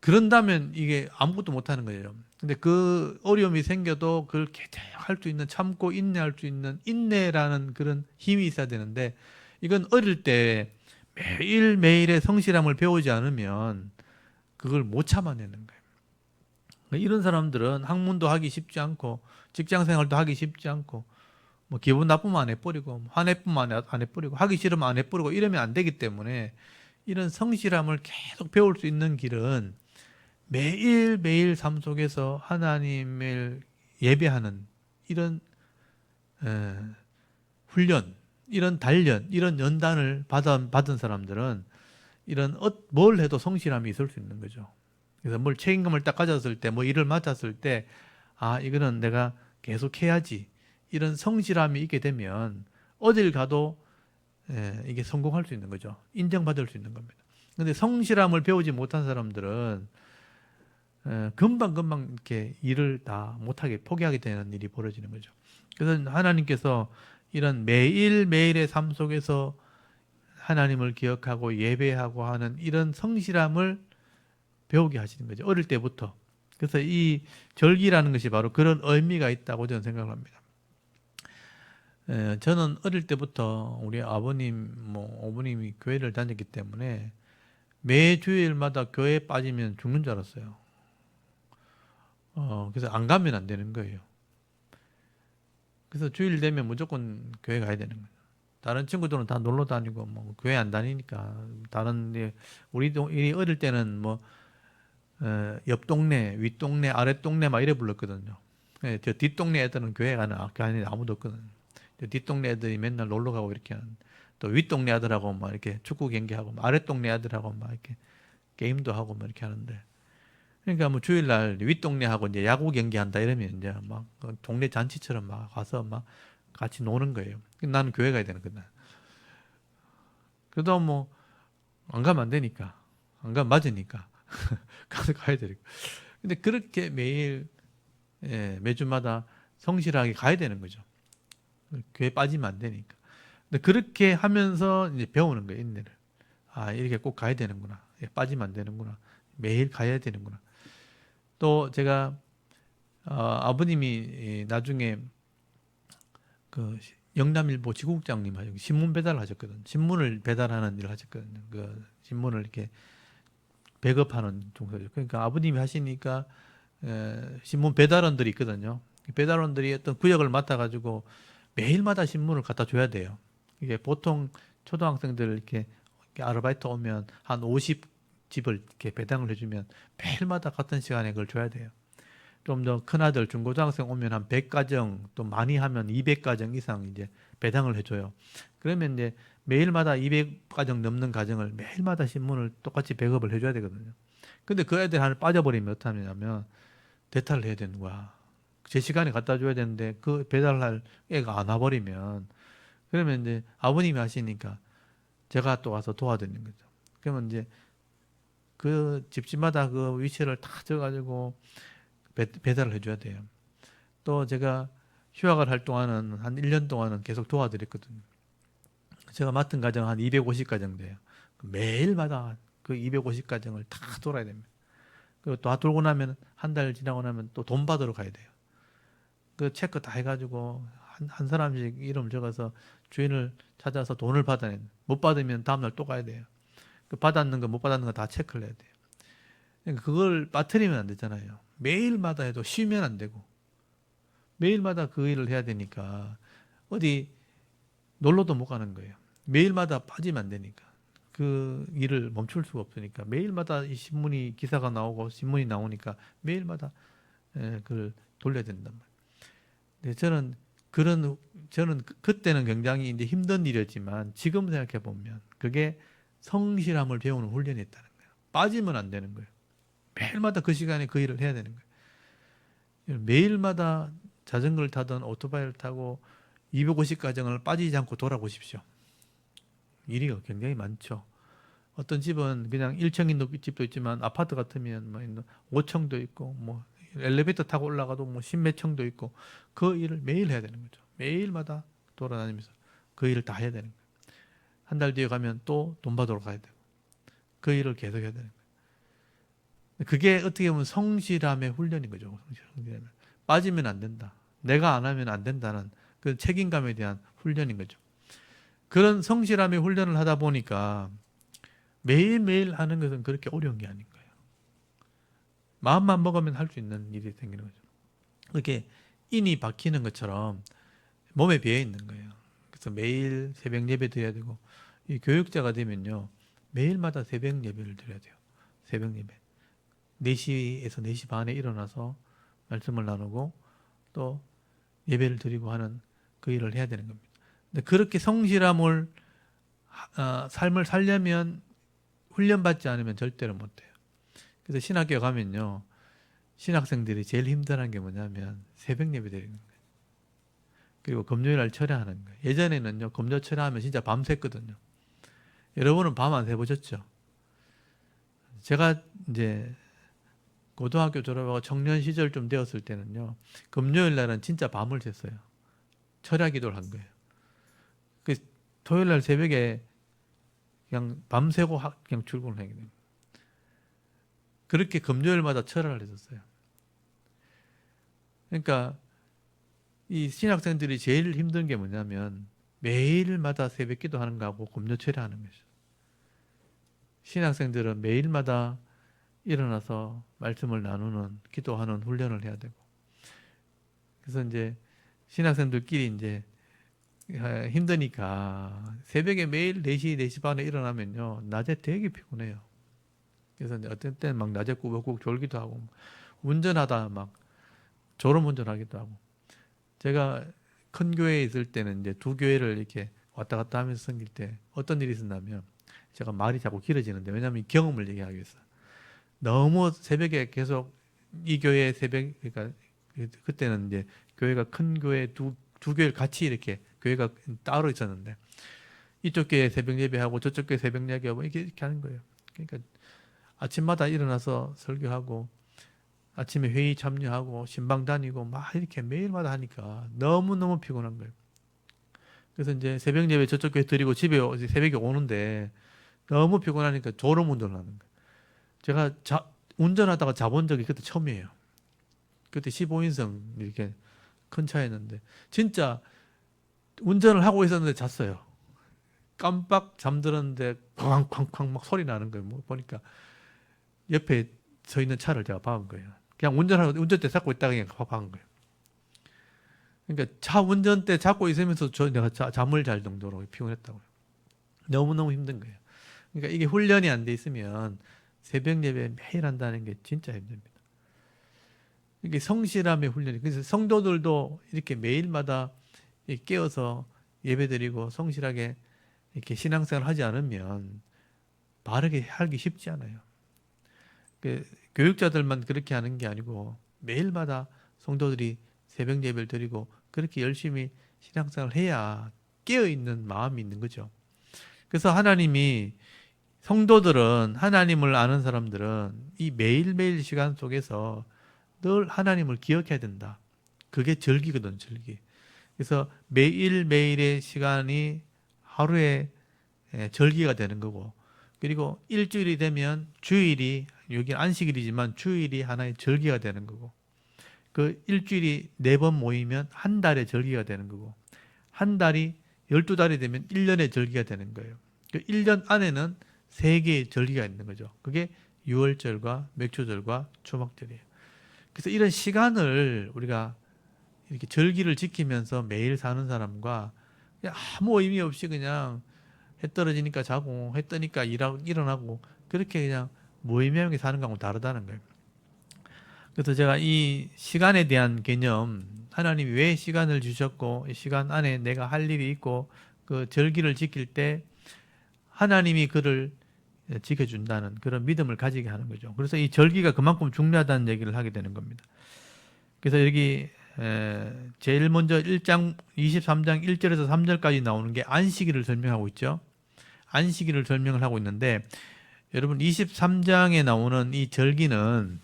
그런다면 이게 아무것도 못하는 거예요. 근데 그 어려움이 생겨도 그걸 계속 할 수 있는, 참고 인내할 수 있는 인내라는 그런 힘이 있어야 되는데, 이건 어릴 때 매일매일의 성실함을 배우지 않으면 그걸 못 참아내는 거예요. 그러니까 이런 사람들은 학문도 하기 쉽지 않고 직장 생활도 하기 쉽지 않고, 뭐 기분 나쁘면 안 해버리고 화내쁘면 안 해버리고 하기 싫으면 안 해버리고 이러면 안 되기 때문에, 이런 성실함을 계속 배울 수 있는 길은 매일매일 삶 속에서 하나님을 예배하는 이런 훈련, 이런 단련, 이런 연단을 받은 사람들은 이런 뭘 해도 성실함이 있을 수 있는 거죠. 그래서 뭘 책임감을 딱 가졌을 때, 뭐 일을 맡았을 때, 아, 이거는 내가 계속 해야지. 이런 성실함이 있게 되면 어딜 가도 이게 성공할 수 있는 거죠. 인정받을 수 있는 겁니다. 근데 성실함을 배우지 못한 사람들은 금방금방 이렇게 일을 다 못하게 포기하게 되는 일이 벌어지는 거죠. 그래서 하나님께서 이런 매일매일의 삶 속에서 하나님을 기억하고 예배하고 하는 이런 성실함을 배우게 하시는 거죠. 어릴 때부터. 그래서 이 절기라는 것이 바로 그런 의미가 있다고 저는 생각을 합니다. 저는 어릴 때부터 우리 아버님, 뭐 어머님이 교회를 다녔기 때문에 매 주일마다 교회에 빠지면 죽는 줄 알았어요. 그래서 안 가면 안 되는 거예요. 그래서 주일 되면 무조건 교회 가야 되는 거예요. 다른 친구들은 다 놀러 다니고 뭐 교회 안 다니니까, 다른 우리 어릴 때는 뭐 옆 동네, 윗 동네, 아랫 동네 막 이래 불렀거든요. 저 뒷동네 애들은 교회 가는 아무도 없거든요. 뒷동네 애들이 맨날 놀러 가고 이렇게 하는, 또 윗동네 아들하고 막 이렇게 축구 경기하고, 아랫동네 아들하고 막 이렇게 게임도 하고 막 이렇게 하는데, 그러니까 뭐 주일날 윗동네하고 이제 야구 경기한다 이러면 이제 막 동네 잔치처럼 막 가서 막 같이 노는 거예요. 나는 교회 가야 되는 거다. 그래도 뭐 안 가면 안 되니까, 안 가면 맞으니까 가서 가야 되니까. 근데 그렇게 매일, 매주마다 성실하게 가야 되는 거죠. 교회 빠지면 안 되니까. 근데 그렇게 하면서 이제 배우는 거예요, 인내를. 아, 이렇게 꼭 가야 되는구나. 빠지면 안 되는구나. 매일 가야 되는구나. 또 제가 아버님이 나중에 그 영남일보 지국장님 하셨고 신문 배달을 하셨거든. 신문을 배달하는 일을 하셨거든요. 그 신문을 이렇게 배급하는 종사죠. 그러니까 아버님이 하시니까 신문 배달원들이 있거든요. 배달원들이 어떤 구역을 맡아가지고 매일마다 신문을 갖다 줘야 돼요. 이게 보통 초등학생들 이렇게 아르바이트 오면 한 50집을 이렇게 배당을 해주면 매일마다 같은 시간에 그걸 줘야 돼요. 좀 더 큰아들 중고등학생 오면 한 100가정, 또 많이 하면 200가정 이상 이제 배당을 해줘요. 그러면 이제 매일마다 200가정 넘는 가정을 매일마다 신문을 똑같이 배급을 해줘야 되거든요. 근데 그 애들 하나 빠져버리면 어떡하냐면 대타를 해야 되는 거야. 제 시간에 갖다 줘야 되는데 그 배달할 애가 안 와버리면, 그러면 이제 아버님이 하시니까 제가 또 와서 도와드리는 거죠. 그러면 이제 그 집집마다 그 위치를 다 적어가지고 배달을 해줘야 돼요. 또 제가 휴학을 할 동안은 한 1년 동안은 계속 도와드렸거든요. 제가 맡은 가정 한 250가정 돼요. 매일마다 그 250가정을 다 돌아야 됩니다. 그리고 다 돌고 나면 한 달 지나고 나면 또 돈 받으러 가야 돼요. 그 체크 다 해가지고 한 사람씩 이름 적어서 주인을 찾아서 돈을 받아내. 못 받으면 다음날 또 가야 돼요. 그 받았는 거 못 받았는 거 다 체크를 해야 돼요. 그러니까 그걸 빠뜨리면 안 되잖아요. 매일마다 해도 쉬면 안 되고 매일마다 그 일을 해야 되니까 어디 놀러도 못 가는 거예요. 매일마다 빠지면 안 되니까. 그 일을 멈출 수가 없으니까 매일마다 이 신문이 기사가 나오고 신문이 나오니까 매일마다 그걸 돌려야 된단 말이에요. 근데 저는 그때는 굉장히 이제 힘든 일이었지만 지금 생각해 보면 그게 성실함을 배우는 훈련이었다는 거예요. 빠지면 안 되는 거예요. 매일마다 그 시간에 그 일을 해야 되는 거예요. 매일마다 자전거를 타든 오토바이를 타고 250가정을 빠지지 않고 돌아보십시오. 일이 굉장히 많죠. 어떤 집은 그냥 1층인 집도 있지만 아파트 같으면 뭐 5층도 있고 뭐 엘리베이터 타고 올라가도 뭐 십몇 층도 있고 그 일을 매일 해야 되는 거죠. 매일마다 돌아다니면서 그 일을 다 해야 되는 거예요. 한 달 뒤에 가면 또 돈 받으러 가야 되고 그 일을 계속 해야 되는 거예요. 그게 어떻게 보면 성실함의 훈련인 거죠. 성실함. 빠지면 안 된다. 내가 안 하면 안 된다는 그 책임감에 대한 훈련인 거죠. 그런 성실함의 훈련을 하다 보니까 매일매일 하는 것은 그렇게 어려운 게 아닌 거예요. 마음만 먹으면 할 수 있는 일이 생기는 거죠. 그렇게 인이 박히는 것처럼 몸에 배어 있는 거예요. 그래서 매일 새벽 예배 드려야 되고, 이 교육자가 되면요, 매일마다 새벽 예배를 드려야 돼요. 새벽 예배. 4시에서 4시 반에 일어나서 말씀을 나누고 또 예배를 드리고 하는 그 일을 해야 되는 겁니다. 근데 그렇게 성실함을 삶을 살려면 훈련받지 않으면 절대로 못해요. 그래서 신학교 가면요, 신학생들이 제일 힘들어하는 게 뭐냐면 새벽 예배 드리는 거예요. 그리고 금요일 날 철야하는 거예요. 예전에는요, 금요 철야하면 진짜 밤샜거든요. 여러분은 밤 안 새보셨죠? 제가 이제 고등학교 졸업하고 청년 시절 좀 되었을 때는요, 금요일 날은 진짜 밤을 샜어요. 철야 기도를 한 거예요. 그 토요일 날 새벽에 그냥 밤새고 그냥 출근을 하게 됩니다. 그렇게 금요일마다 철야를 했었어요. 그러니까 이 신학생들이 제일 힘든 게 뭐냐면 매일마다 새벽 기도하는 거하고 금요 철야하는 거죠. 신학생들은 매일마다 일어나서 말씀을 나누는 기도하는 훈련을 해야 되고, 그래서 이제 신학생들끼리 이제 힘드니까 새벽에 매일 4시, 4시 반에 일어나면요, 낮에 되게 피곤해요. 그래서 이제 어떤 때는 막 낮에 꾸벅꾸벅 졸기도 하고, 운전하다 막 졸음 운전하기도 하고. 제가 큰 교회에 있을 때는 이제 두 교회를 이렇게 왔다 갔다 하면서 섬길 때 어떤 일이 있었냐면, 제가 말이 자꾸 길어지는데, 왜냐하면 이 경험을 얘기하기 위해서. 너무 새벽에 계속 이 교회 새벽, 그러니까 그때는 이제 교회가 큰 교회 두 교회를 같이 이렇게 교회가 따로 있었는데, 이쪽 교회 새벽 예배하고 저쪽 교회 새벽 예배하고 이렇게 하는 거예요. 그러니까 아침마다 일어나서 설교하고 아침에 회의 참여하고 신방 다니고 막 이렇게 매일마다 하니까 너무너무 피곤한 거예요. 그래서 이제 새벽 예배 저쪽 교회 드리고 집에 새벽에 오는데 너무 피곤하니까 졸음 운전을 하는 거예요. 제가 운전하다가 자본 적이 그때 처음이에요. 그때 15인승 이렇게 큰 차였는데 진짜 운전을 하고 있었는데 잤어요. 깜빡 잠들었는데 쾅쾅쾅 막 소리 나는 거예요. 뭐 보니까 옆에 서 있는 차를 제가 박은 거예요. 그냥 운전대 잡고 있다가 그냥 박은 거예요. 그러니까 차 운전대 잡고 있으면서 내가 잠을 잘 정도로 피곤했다고요. 너무너무 힘든 거예요. 그러니까 이게 훈련이 안 돼 있으면 새벽 예배 매일 한다는 게 진짜 힘듭니다. 이게 성실함의 훈련이. 그래서 성도들도 이렇게 매일마다 깨어서 예배드리고 성실하게 이렇게 신앙생활 하지 않으면 바르게 하기 쉽지 않아요. 교육자들만 그렇게 하는 게 아니고 매일마다 성도들이 새벽 예배를 드리고 그렇게 열심히 신앙생활을 해야 깨어있는 마음이 있는 거죠. 그래서 하나님이 성도들은, 하나님을 아는 사람들은 이 매일매일 시간 속에서 늘 하나님을 기억해야 된다. 그게 절기거든, 절기. 그래서 매일매일의 시간이 하루의 절기가 되는 거고, 그리고 일주일이 되면 주일이, 여기 안식일이지만 주일이 하나의 절기가 되는 거고, 그 일주일이 4번 모이면 한 달의 절기가 되는 거고, 한 달이 12달이 되면 1년의 절기가 되는 거예요. 그 1년 안에는 3개의 절기가 있는 거죠. 그게 유월절과 맥주절과 초막절이에요. 그래서 이런 시간을 우리가 이렇게 절기를 지키면서 매일 사는 사람과 그냥 아무 의미 없이 그냥 해 떨어지니까 자고 해 뜨니까 일어나고 그렇게 그냥 무의미하게 사는 거하고 다르다는 거예요. 그래서 제가 이 시간에 대한 개념, 하나님이 왜 시간을 주셨고 이 시간 안에 내가 할 일이 있고 그 절기를 지킬 때 하나님이 그를 지켜준다는 그런 믿음을 가지게 하는 거죠. 그래서 이 절기가 그만큼 중요하다는 얘기를 하게 되는 겁니다. 그래서 여기 제일 먼저 1장 23장 1절에서 3절까지 나오는 게 안식일을 설명하고 있죠. 안식일을 설명을 하고 있는데, 여러분 23장에 나오는 이 절기는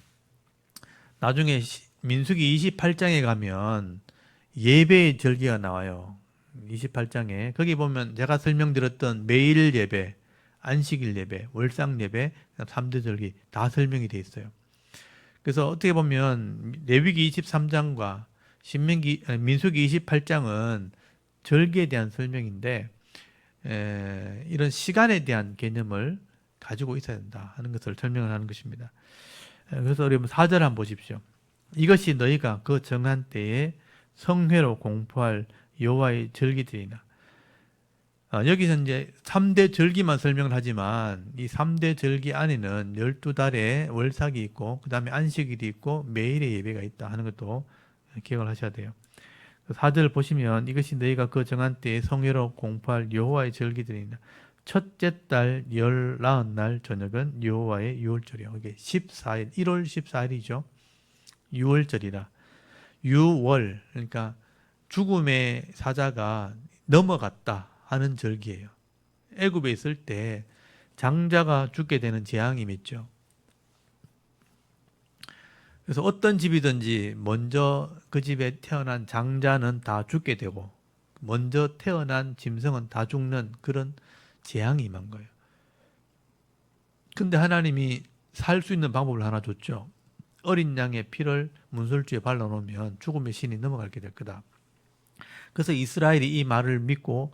나중에 민수기 28장에 가면 예배의 절기가 나와요. 28장에 거기 보면 제가 설명드렸던 매일 예배, 안식일 예배, 월상 예배, 3대 절기 다 설명이 돼 있어요. 그래서 어떻게 보면 레위기 23장과 민수기 28장은 절기에 대한 설명인데 이런 시간에 대한 개념을 가지고 있어야 된다 하는 것을 설명을 하는 것입니다. 그래서 우리 4절 한번 보십시오. 이것이 너희가 그 정한 때에 성회로 공포할 여호와의 절기들이나. 여기서 이제 3대 절기만 설명을 하지만 이 3대 절기 안에는 12달에 월삭이 있고 그 다음에 안식일이 있고 매일의 예배가 있다 하는 것도 기억을 하셔야 돼요. 4절 보시면 이것이 너희가 그 정한 때에 성회로 공포할 여호와의 절기들이나. 첫째 달 19날 저녁은 여호와의 유월절이요. 이게 14일, 1월 14일이죠. 유월절이라. 유월, 그러니까 죽음의 사자가 넘어갔다 하는 절기예요. 애굽에 있을 때 장자가 죽게 되는 재앙이 있죠. 그래서 어떤 집이든지 먼저 그 집에 태어난 장자는 다 죽게 되고 먼저 태어난 짐승은 다 죽는 그런 재앙이 임한 거예요. 근데 하나님이 살 수 있는 방법을 하나 줬죠. 어린 양의 피를 문설주에 발라놓으면 죽음의 신이 넘어가게 될 거다. 그래서 이스라엘이 이 말을 믿고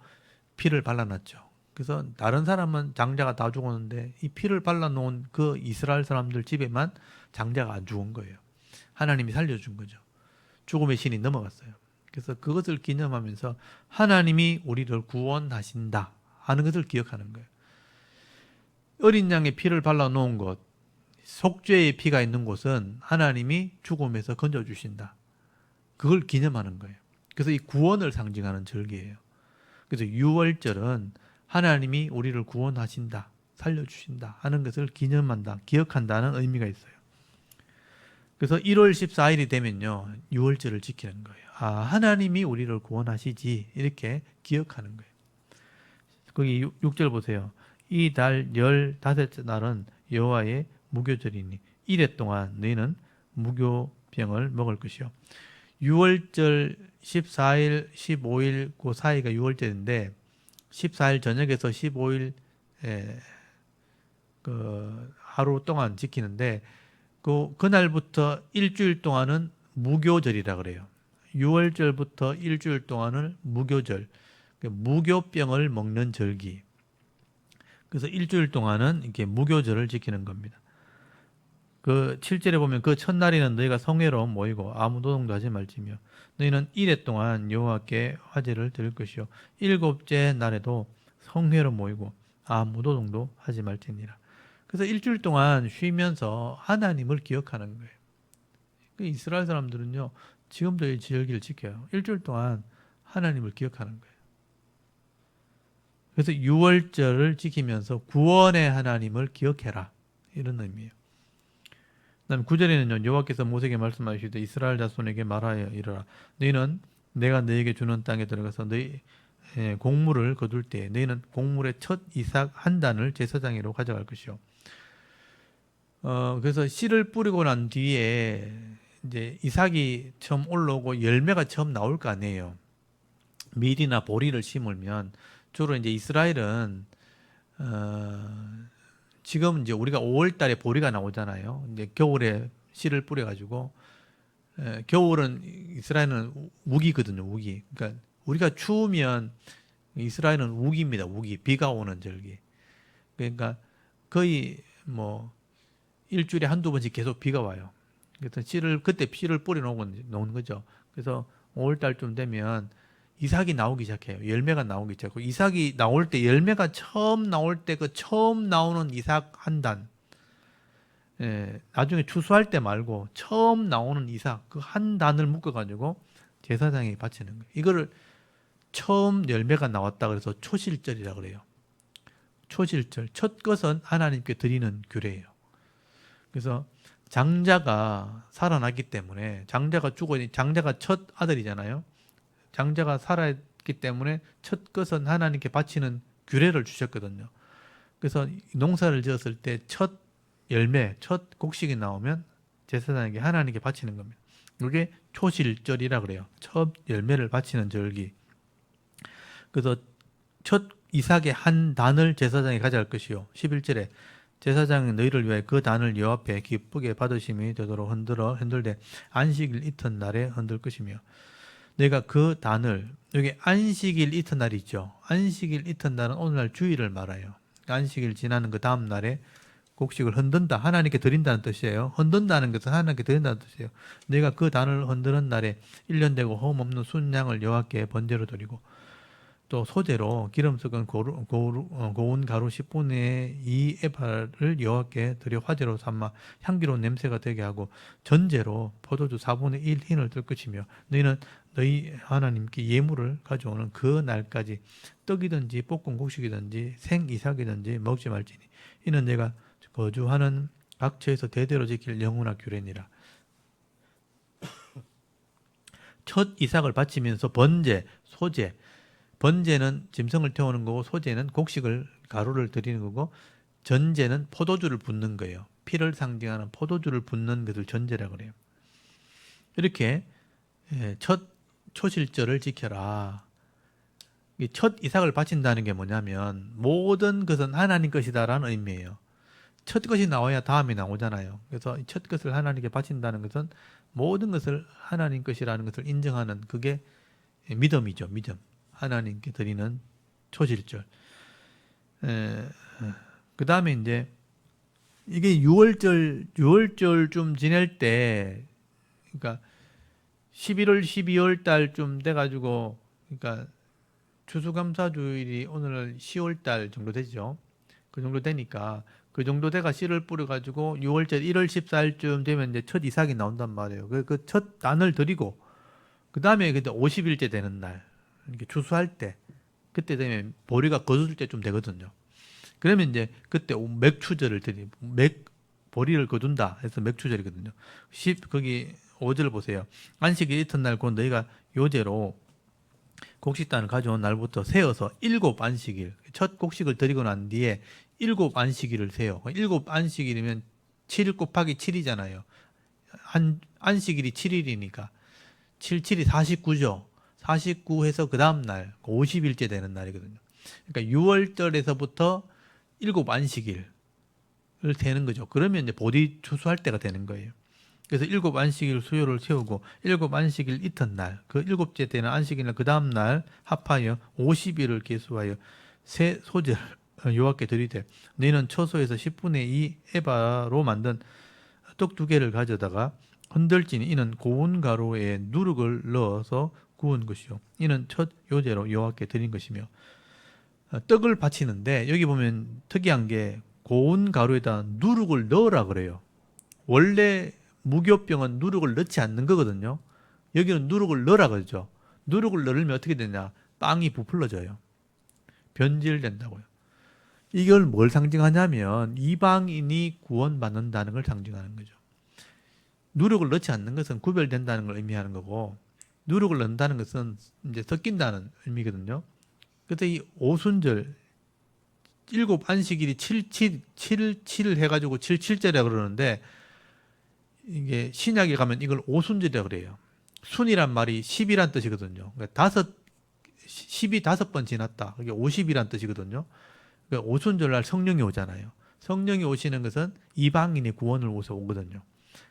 피를 발라놨죠. 그래서 다른 사람은 장자가 다 죽었는데 이 피를 발라놓은 그 이스라엘 사람들 집에만 장자가 안 죽은 거예요. 하나님이 살려준 거죠. 죽음의 신이 넘어갔어요. 그래서 그것을 기념하면서 하나님이 우리를 구원하신다 하는 것을 기억하는 거예요. 어린 양의 피를 발라놓은 곳, 속죄의 피가 있는 곳은 하나님이 죽음에서 건져주신다. 그걸 기념하는 거예요. 그래서 이 구원을 상징하는 절기예요. 그래서 유월절은 하나님이 우리를 구원하신다, 살려주신다 하는 것을 기념한다, 기억한다는 의미가 있어요. 그래서 1월 14일이 되면요, 유월절을 지키는 거예요. 아, 하나님이 우리를 구원하시지, 이렇게 기억하는 거예요. 거기 6절 보세요. 이 달 15째 날은 여호와의 무교절이니 이래 동안 너희는 무교병을 먹을 것이요. 6월절 14일, 15일 그 사이가 6월절인데 14일 저녁에서 15일 그 하루 동안 지키는데 그날부터 일주일 동안은 무교절이라 그래요. 6월절부터 일주일 동안은 무교절, 무교병을 먹는 절기. 그래서 일주일 동안은 이렇게 무교절을 지키는 겁니다. 그 7절에 보면 그 첫날에는 너희가 성회로 모이고 아무 노동도 하지 말지며 너희는 이래 동안 여호와께 화제를 드릴 것이요 7째 날에도 성회로 모이고 아무 노동도 하지 말지니라. 그래서 일주일 동안 쉬면서 하나님을 기억하는 거예요. 이스라엘 사람들은요, 지금도 이 절기를 지켜요. 일주일 동안 하나님을 기억하는 거예요. 그래서 6월절을 지키면서 구원의 하나님을 기억해라, 이런 의미예요. 그다음 9절에는요, 여호와께서 모세에게 말씀하시되 이스라엘 자손에게 말하여 이르라. 너희는 내가 너희에게 주는 땅에 들어가서 너희 곡물을 거둘 때 너희는 곡물의 첫 이삭 한 단을 제사장으로 가져갈 것이요. 그래서 씨를 뿌리고 난 뒤에 이제 이삭이 처음 올라오고 열매가 처음 나올 거 아니에요. 밀이나 보리를 심으면 주로 이제 이스라엘은 지금 이제 우리가 5월 달에 보리가 나오잖아요. 이제 겨울에 씨를 뿌려가지고 겨울은 이스라엘은 우기거든요. 우기. 그러니까 우리가 추우면 이스라엘은 우기입니다. 우기. 비가 오는 절기. 그러니까 거의 뭐 일주일에 한두 번씩 계속 비가 와요. 그래서 그때 씨를 뿌려 놓는 거죠. 그래서 5월 달쯤 되면 이삭이 나오기 시작해요. 열매가 나오기 시작하고 이삭이 나올 때 열매가 처음 나올 때 그 처음 나오는 이삭 한 단. 나중에 추수할 때 말고 처음 나오는 이삭 그 한 단을 묶어 가지고 제사장에 바치는 거예요. 이거를 처음 열매가 나왔다 그래서 초실절이라 그래요. 초실절. 첫 것은 하나님께 드리는 규례예요. 그래서 장자가 살아났기 때문에 장자가 첫 아들이잖아요. 장자가 살아있기 때문에 첫 것은 하나님께 바치는 규례를 주셨거든요. 그래서 농사를 지었을 때 첫 열매, 첫 곡식이 나오면 제사장에게 하나님께 바치는 겁니다. 이게 초실절이라 그래요. 첫 열매를 바치는 절기. 그래서 첫 이삭의 한 단을 제사장이 가져갈 것이요. 11절에 제사장이 너희를 위하여 그 단을 여호와 앞에 기쁘게 받으심이 되도록 흔들되 안식일 이튿날에 흔들 것이며 내가 그 단을 여기 안식일 이튿날이 있죠. 안식일 이튿날은 오늘날 주일을 말해요. 안식일 지나는 그 다음 날에 곡식을 흔든다. 하나님께 드린다는 뜻이에요. 흔든다는 것은 하나님께 드린다는 뜻이에요. 내가 그 단을 흔드는 날에 1년 되고 흠 없는 순양을 여호와께 번제로 드리고 또 소재로 기름 섞은 고운 가루 10분의 2 에바를 여호와께 드려 화제로 삼아 향기로운 냄새가 되게 하고 전제로 포도주 4분의 1 흰을 뜰 것이며 너희는 너희 하나님께 예물을 가져오는 그 날까지 떡이든지 볶은 곡식이든지 생이삭이든지 먹지 말지니 이는 내가 거주하는 각처에서 대대로 지킬 영원한 규례니라. 첫 이삭을 바치면서 번제, 소제, 번제는 짐승을 태우는 거고 소제는 곡식을 가루를 드리는 거고 전제는 포도주를 붓는 거예요. 피를 상징하는 포도주를 붓는 것을 전제라 그래요. 이렇게 첫 초실절을 지켜라. 첫 이삭을 바친다는 게 뭐냐면 모든 것은 하나님 것이다라는 의미예요. 첫 것이 나와야 다음이 나오잖아요. 그래서 첫 것을 하나님께 바친다는 것은 모든 것을 하나님 것이라는 것을 인정하는 그게 믿음이죠. 믿음. 하나님께 드리는 초실절. 그 다음에 이제 이게 6월절쯤 지낼 때, 그러니까 11월, 12월 달쯤 돼가지고, 그러니까 추수감사주일이 오늘 10월 달 정도 되죠. 그 정도 되니까 그 정도 돼가 씨를 뿌려가지고 6월절 1월 14일쯤 되면 이제 첫 이삭이 나온단 말이에요. 그 첫 단을 드리고 그 다음에 그때 50일째 되는 날, 이렇게 추수할 때, 그때 되면 보리가 거둘 때좀 되거든요. 그러면 이제 그때 맥추절을 보리를 거둔다 해서 맥추절이거든요. 거기 5절 보세요. 안식일 이튿날 곧 너희가 요제로 곡식단을 가져온 날부터 세어서 7안식일, 첫 곡식을 드리고 난 뒤에 7안식일을 세요. 7안식일이면 7 곱하기 7이잖아요. 안식일이 7일이니까 7, 7이 49죠. 49 해서 그 다음 날 50일째 되는 날이거든요. 그러니까 6월절에서부터 7안식일을 세는 거죠. 그러면 이제 보리 추수할 때가 되는 거예요. 그래서 7안식일 수요를 세우고 7안식일 이튿날, 그 7째 되는 안식일날 그 다음 날 합하여 50일을 계수하여 새 소제를 여호와께 드리되 너희는 처소에서 10분의 2 에바로 만든 떡 2개를 가져다가 흔들지니 이는 고운 가루에 누룩을 넣어서 구운 것이요 이는 첫 요제로 여호와께 드린 것이며 떡을 바치는데 여기 보면 특이한 게 고운 가루에다 누룩을 넣으라 그래요. 원래 무교병은 누룩을 넣지 않는 거거든요. 여기는 누룩을 넣으라 그러죠. 누룩을 넣으면 어떻게 되냐? 빵이 부풀러져요. 변질된다고요. 이걸 뭘 상징하냐면 이방인이 구원받는다는 걸 상징하는 거죠. 누룩을 넣지 않는 것은 구별된다는 걸 의미하는 거고 누룩을 넣는다는 것은 이제 섞인다는 의미거든요. 그래서 이 오순절 7안식일이 7 해가지고 77절이라고 그러는데 이게 신약에 가면 이걸 오순절이라고 그래요. 순이란 말이 10이란 뜻이거든요. 그러니까 10이 5번 지났다. 그게 50이란 뜻이거든요. 그러니까 오순절날 성령이 오잖아요. 성령이 오시는 것은 이방인이 구원을 오거든요.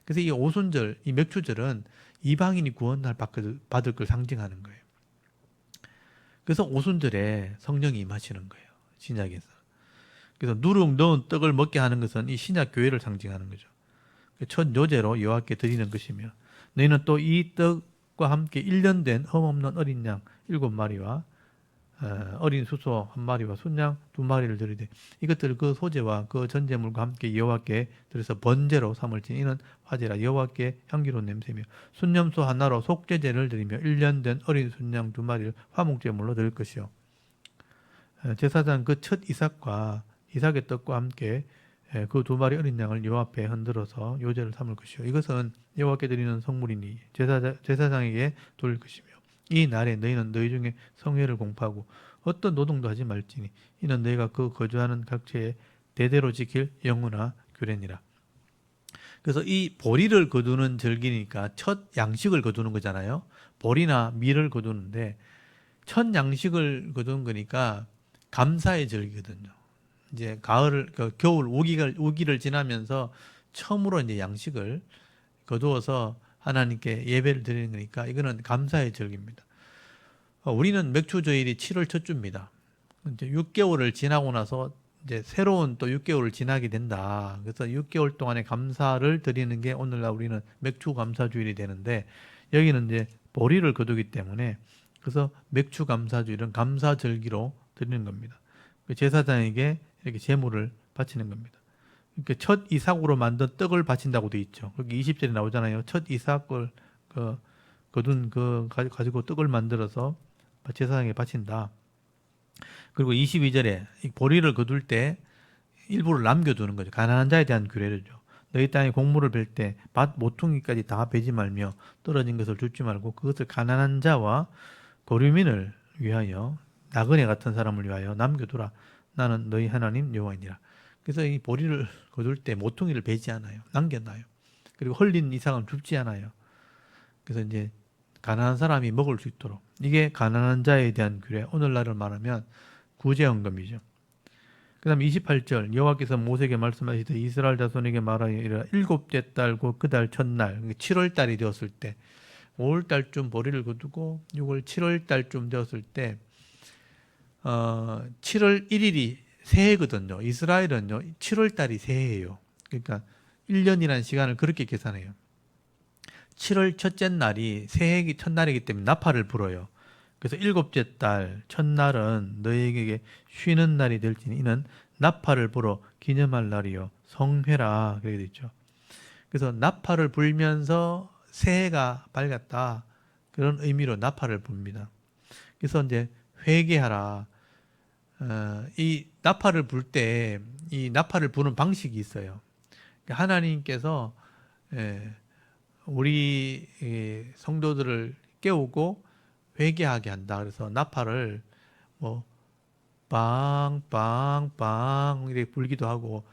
그래서 이 오순절, 이 맥주절은 이방인이 구원을 받을 걸 상징하는 거예요. 그래서 오순절에 성령이 임하시는 거예요. 신약에서. 그래서 누룩 넣은 떡을 먹게 하는 것은 이 신약 교회를 상징하는 거죠. 첫 요제로 여호와께 드리는 것이며 너희는 또 이 떡과 함께 1년 된 흠없는 어린 양 7마리와 어린 수소 1마리와 순양 2마리를 드리되 이것들을 그 소제와 그 전제물과 함께 여호와께 드려서 번제로 삼을지니 이는 화제라 여호와께 향기로운 냄새며 순념소 하나로 속죄제를 드리며 1년 된 어린 순양 2마리를 화목제물로 드릴 것이요 제사장 그 첫 이삭의 떡과 함께 그 2마리 어린 양을 여호와 앞에 흔들어서 요제를 삼을 것이요 이것은 여호와께 드리는 성물이니 제사장에게 돌릴 것이며 이 날에 너희는 너희 중에 성회를 공포하고 어떤 노동도 하지 말지니 이는 너희가 그 거주하는 각처에 대대로 지킬 영원한 규례니라. 그래서 이 보리를 거두는 절기니까 첫 양식을 거두는 거잖아요. 보리나 밀을 거두는데 첫 양식을 거두는 거니까 감사의 절기거든요. 이제 겨울 우기를 지나면서 처음으로 이제 양식을 거두어서 하나님께 예배를 드리는 거니까 이거는 감사의 절기입니다. 우리는 맥추절이 7월 첫 주입니다. 이제 6개월을 지나고 나서 이제 새로운 또 6개월을 지나게 된다. 그래서 6개월 동안의 감사를 드리는 게 오늘날 우리는 맥추 감사주일이 되는데 여기는 이제 보리를 거두기 때문에 그래서 맥추 감사주일은 감사절기로 드리는 겁니다. 제사장에게 이렇게 제물을 바치는 겁니다. 그러니까 첫 이삭으로 만든 떡을 바친다고 돼 있죠. 거기 20절에 나오잖아요. 첫 이삭을 거둔 가지고 떡을 만들어서 제사장에게 바친다. 그리고 22절에 보리를 거둘 때 일부를 남겨두는 거죠. 가난한 자에 대한 규례죠. 너희 땅에 곡물을 벨 때 밭 모퉁이까지 다 베지 말며 떨어진 것을 줍지 말고 그것을 가난한 자와 고류민을 위하여 나그네 같은 사람을 위하여 남겨두라. 나는 너희 하나님 여호와이니라. 그래서 이 보리를 거둘 때 모퉁이를 베지 않아요. 남겨놔요. 그리고 헐린 이상은 줍지 않아요. 그래서 이제 가난한 사람이 먹을 수 있도록 이게 가난한 자에 대한 규례. 오늘날을 말하면 구제헌금이죠. 그 다음 28절 여호와께서 모세에게 말씀하시되 이스라엘 자손에게 말하여 이르라 7째 달 곧 그 달 첫날 7월 달이 되었을 때 5월 달쯤 보리를 거두고 6월 7월 달쯤 되었을 때 7월 1일이 새해거든요. 이스라엘은요 7월 달이 새해예요. 그러니까 1년이라는 시간을 그렇게 계산해요. 7월 첫째 날이 새해 첫날이기 때문에 나팔을 불어요. 그래서 7째 달 첫날은 너희에게 쉬는 날이 될지니 이는 나팔을 불어 기념할 날이요 성회라 그렇게 되어 있죠. 그래서 나팔을 불면서 새해가 밝았다. 그런 의미로 나팔을 붑니다. 그래서 이제 회개하라. 이 나팔을 불 때 이 나팔을 부는 방식이 있어요. 그러니까 하나님께서 우리 성도들을 깨우고 회개하게 한다. 그래서 나팔을 뭐 빵빵빵 이렇게 불기도 하고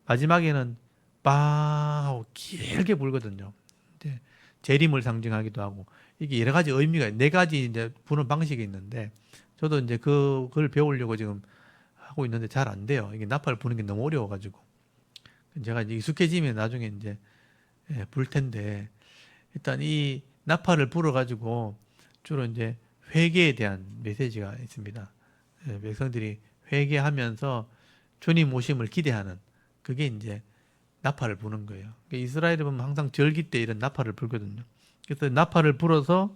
마지막에는 빵 하고 길게 불거든요. 이제 재림을 상징하기도 하고 이게 여러 가지 의미가 네 가지 이제 부는 방식이 있는데 저도 이제 그걸 배우려고 지금 하고 있는데 잘 안 돼요. 이게 나팔 부는 게 너무 어려워가지고 제가 이제 익숙해지면 나중에 이제 불 텐데 일단 이 나팔을 불어가지고 주로 이제 회개에 대한 메시지가 있습니다. 백성들이 회개하면서 주님 오심을 기대하는 그게 이제 나팔을 부는 거예요. 그러니까 이스라엘에 보면 항상 절기 때 이런 나팔을 불거든요. 그래서 나팔을 불어서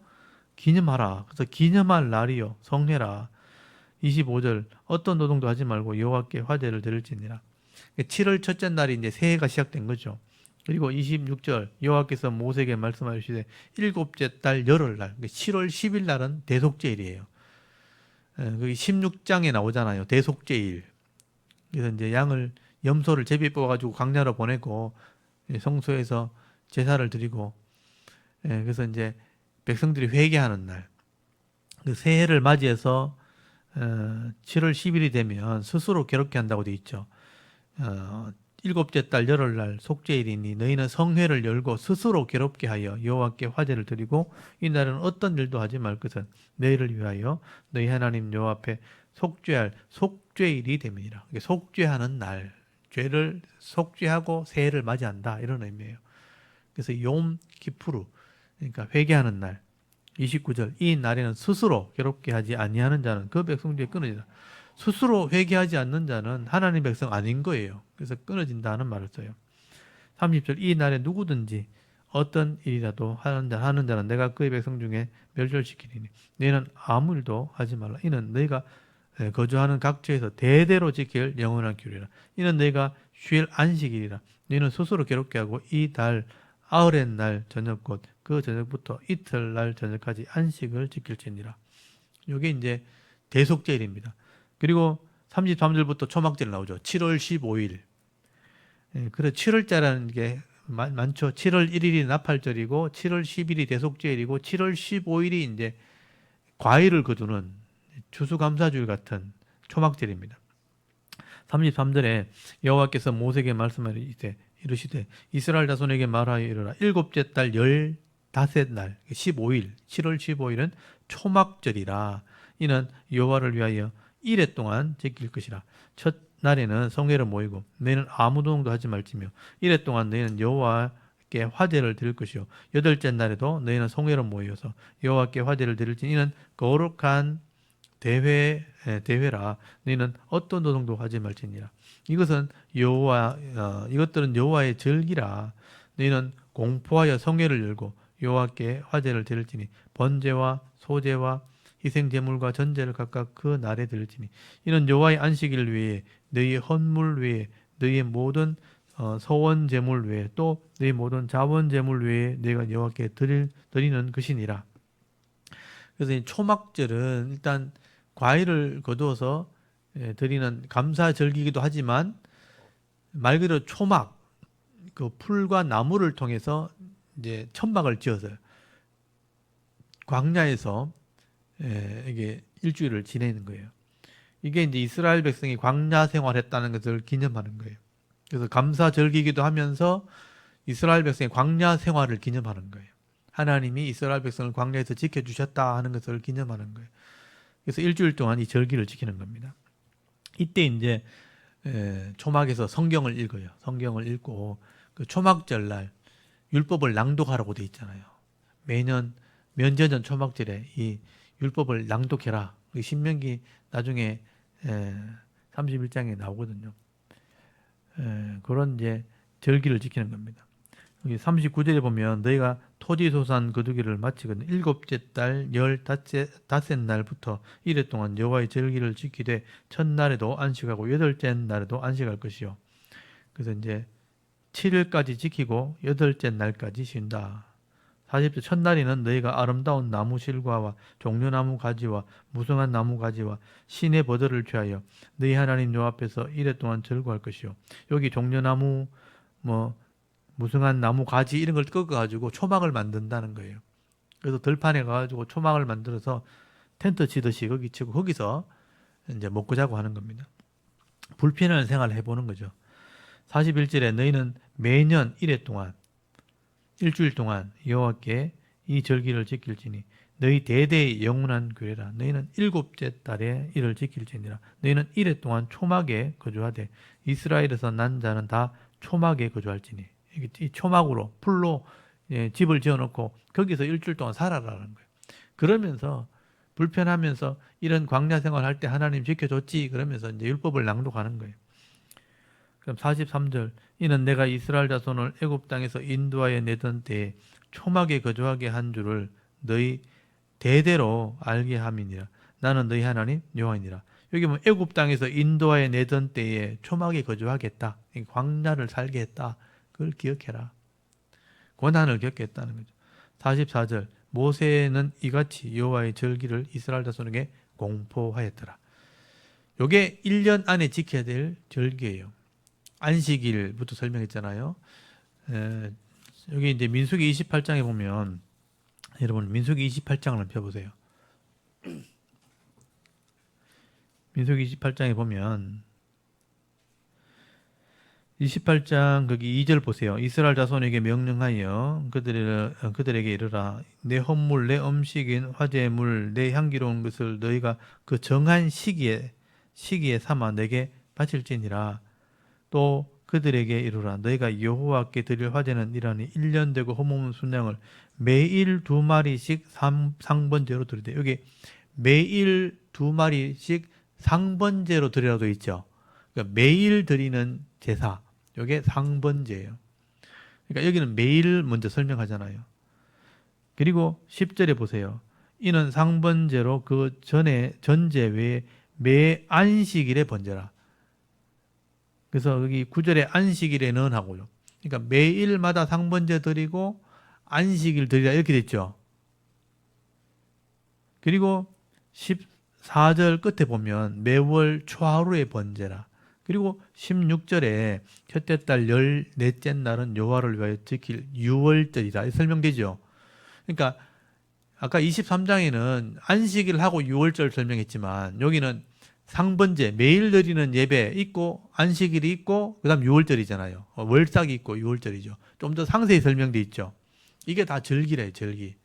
기념하라. 그래서 기념할 날이요 성회라. 25절 어떤 노동도 하지 말고 여호와께 화제를 드릴지니라. 7월 첫째 날이 이제 새해가 시작된 거죠. 그리고 26절 여호와께서 모세에게 말씀하시되 일곱째 달 열흘날 7월 10일 날은 대속죄일이에요. 그 16장에 나오잖아요. 대속죄일. 그래서 이제 양을 염소를 제비 뽑아가지고 광야로 보내고 성소에서 제사를 드리고 그래서 이제 백성들이 회개하는 날. 그 새해를 맞이해서 7월 10일이 되면 스스로 괴롭게 한다고 돼 있죠. 일곱째 달 열흘날 속죄일이니 너희는 성회를 열고 스스로 괴롭게 하여 여호와께 화제를 드리고 이 날은 어떤 일도 하지 말 것은 너희를 위하여 너희 하나님 여호와 앞에 속죄할 속죄일이 됨이니라. 속죄하는 날, 죄를 속죄하고 새해를 맞이한다 이런 의미예요. 그래서 욤 키푸르 그러니까 회개하는 날. 29절 이 날에는 스스로 괴롭게 하지 아니하는 자는 그 백성 중에 끊어지다. 스스로 회개하지 않는 자는 하나님 백성 아닌 거예요. 그래서 끊어진다는 말을 써요. 30절 이 날에 누구든지 어떤 일이라도 하는 자는 내가 그의 백성 중에 멸절시키리니 너희는 아무 일도 하지 말라. 이는 너희가 거주하는 각지에서 대대로 지킬 영원한 규례라. 이는 너희가 쉴 안식일이라. 너희는 스스로 괴롭게 하고 이 달 아흐렛 날 저녁 곧 그 저녁부터 이틀날 저녁까지 안식을 지킬지니라. 이게 이제 대속죄일입니다. 그리고 33절부터 초막절 나오죠. 7월 15일. 그래 7월자라는 게 많죠. 7월 1일이 나팔절이고 7월 10일이 대속죄일이고 7월 15일이 이제 과일을 거두는 추수감사주일 같은 초막절입니다. 33절에 여호와께서 모세에게 이르시되 이스라엘 자손에게 말하여 이르라. 일곱째 달 15날 15일 7월 15일은 초막절이라. 이는 여호와를 위하여 이레 동안 지킬 것이라. 첫 날에는 성회를 모이고 너희는 아무 노동도 하지 말지며 이레 동안 너희는 여호와께 화제를 드릴 것이요 여덟째 날에도 너희는 성회로 모여서 여호와께 화제를 드릴지니 이는 거룩한 대회라. 너희는 어떤 노동도 하지 말지니라. 이것은 이것들은 여호와의 절기라. 너희는 공포하여 성회를 열고 여호와께 화제를 드릴지니 번제와 소제와 희생제물과 전제를 각각 그 날에 드릴지니 이는 여호와의 안식일 외에 너희의 헌물 외에 너희의 모든 서원제물 외에 또 너희 모든 자원제물 외에 너희가 여호와께 드리는 것이니라. 그래서 이 초막절은 일단 과일을 거두어서 드리는 감사절기이기도 하지만 말 그대로 초막, 그 풀과 나무를 통해서 이제 천막을 지어서요. 광야에서 이게 일주일을 지내는 거예요. 이게 이제 이스라엘 백성이 광야 생활했다는 것을 기념하는 거예요. 그래서 감사절기이기도 하면서 이스라엘 백성의 광야 생활을 기념하는 거예요. 하나님이 이스라엘 백성을 광야에서 지켜주셨다 하는 것을 기념하는 거예요. 그래서 일주일 동안 이 절기를 지키는 겁니다. 이때 이제 초막에서 성경을 읽어요. 성경을 읽고 그 초막절날 율법을 낭독하라고 돼 있잖아요. 매년 면제전 초막절에 이 율법을 낭독해라. 신명기 나중에 31장에 나오거든요. 그런 이제 절기를 지키는 겁니다. 여기 39절에 보면 너희가 토지소산 거두기를 마치거든 일곱째 달 15날부터 이래 동안 여호와의 절기를 지키되 첫날에도 안식하고 여덟째 날에도 안식할 것이요. 그래서 이제 7일까지 지키고 여덟째 날까지 쉰다. 40절 첫날에는 너희가 아름다운 나무 실과와 종려나무 가지와 무성한 나무 가지와 신의 버들을 취하여 너희 하나님 요 앞에서 이래 동안 절구할 것이요. 여기 종려나무 뭐 무성한 나무 가지 이런 걸 꺾어가지고 초막을 만든다는 거예요. 그래서 들판에 가가지고 초막을 만들어서 텐트 치듯이 거기 치고 거기서 이제 먹고 자고 하는 겁니다. 불편한 생활을 해보는 거죠. 41절에 너희는 매년 이래 동안 일주일 동안 여호와께 이 절기를 지킬지니 너희 대대의 영원한 규례라. 너희는 일곱째 달에 이를 지킬지니라. 너희는 이래 동안 초막에 거주하되 이스라엘에서 난 자는 다 초막에 거주할지니. 이 초막으로 풀로 집을 지어놓고 거기서 일주일 동안 살아라는 거예요. 그러면서 불편하면서 이런 광야 생활할 때 하나님 지켜줬지 그러면서 이제 율법을 낭독하는 거예요. 그럼 43절 이는 내가 이스라엘 자손을 애굽 땅에서 인도하여 내던 때에 초막에 거주하게 한 줄을 너희 대대로 알게 함이니라. 나는 너희 하나님 여호와이니라. 여기 보면 애굽 땅에서 인도하여 내던 때에 초막에 거주하겠다. 광야를 살게 했다. 그걸 기억해라. 고난을 겪게 했다는 거죠. 44절 모세는 이같이 여호와의 절기를 이스라엘 자손에게 공포하였더라. 요게 1년 안에 지켜야 될 절기예요. 안식일부터 설명했잖아요. 여기 이제 민수기 28장에 보면 여러분 민수기 28장을 펴보세요. 민수기 28장에 보면 28장 거기 2절 보세요. 이스라엘 자손에게 명령하여 그들에게 이르라. 내 헌물 내 음식인 화제물 내 향기로운 것을 너희가 그 정한 시기에 삼아 내게 바칠지니라. 또 그들에게 이르라. 너희가 여호와께 드릴 화제는 이러니 1년 되고 험없는 순양을 매일 2마리씩 상번제로 드리되 여기 매일 2마리씩 상번제로 드리라고 되어 있죠. 그러니까 매일 드리는 제사. 이게 상번제예요. 그러니까 여기는 매일 먼저 설명하잖아요. 그리고 10절에 보세요. 이는 상번제로 그 전제 외에 매 안식일에 번제라. 그래서 여기 9절에 안식일에는 하고요. 그러니까 매일마다 상번제 드리고 안식일 드리라 이렇게 됐죠. 그리고 14절 끝에 보면 매월 초하루에 번제라. 그리고 16절에 첫째 달 14째 날은 여호와를 위하여 지킬 유월절이다. 설명되죠. 그러니까 아까 23장에는 안식일 하고 유월절 설명했지만 여기는 상번제 매일 드리는 예배 있고 안식일이 있고 그다음 유월절이잖아요. 월삭이 있고 유월절이죠. 좀 더 상세히 설명돼 있죠. 이게 다 절기래요. 절기.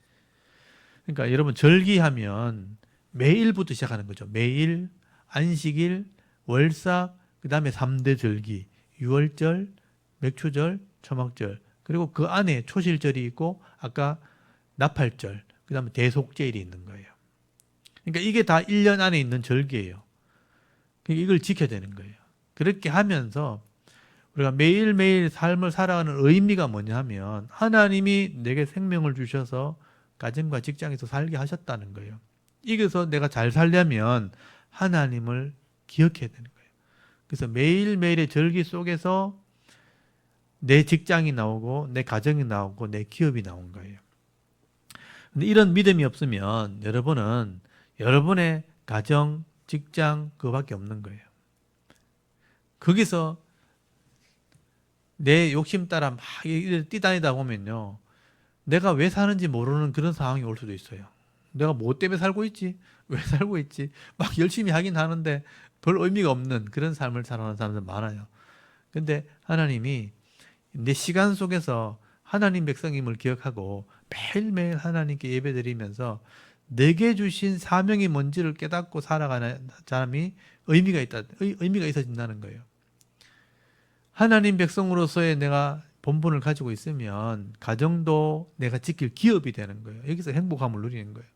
그러니까 여러분 절기하면 매일부터 시작하는 거죠. 매일, 안식일, 월삭, 그 다음에 3대 절기, 유월절, 맥추절, 초막절, 그리고 그 안에 초실절이 있고 아까 나팔절, 그 다음에 대속제일이 있는 거예요. 그러니까 이게 다 1년 안에 있는 절기예요. 그러니까 이걸 지켜야 되는 거예요. 그렇게 하면서 우리가 매일매일 삶을 살아가는 의미가 뭐냐 하면 하나님이 내게 생명을 주셔서 가정과 직장에서 살게 하셨다는 거예요. 이겨서 내가 잘 살려면 하나님을 기억해야 되는 거예요. 그래서 매일매일의 절기 속에서 내 직장이 나오고 내 가정이 나오고 내 기업이 나온 거예요. 근데 이런 믿음이 없으면 여러분은 여러분의 가정, 직장 그거밖에 없는 거예요. 거기서 내 욕심 따라 막 뛰다니다 보면요. 내가 왜 사는지 모르는 그런 상황이 올 수도 있어요. 내가 뭐 때문에 살고 있지? 왜 살고 있지? 막 열심히 하긴 하는데 별 의미가 없는 그런 삶을 살아가는 사람들 많아요. 근데 하나님이 내 시간 속에서 하나님 백성임을 기억하고 매일매일 하나님께 예배드리면서 내게 주신 사명이 뭔지를 깨닫고 살아가는 사람이 의미가 있어진다는 거예요. 하나님 백성으로서의 내가 본분을 가지고 있으면 가정도 내가 지킬 기업이 되는 거예요. 여기서 행복함을 누리는 거예요.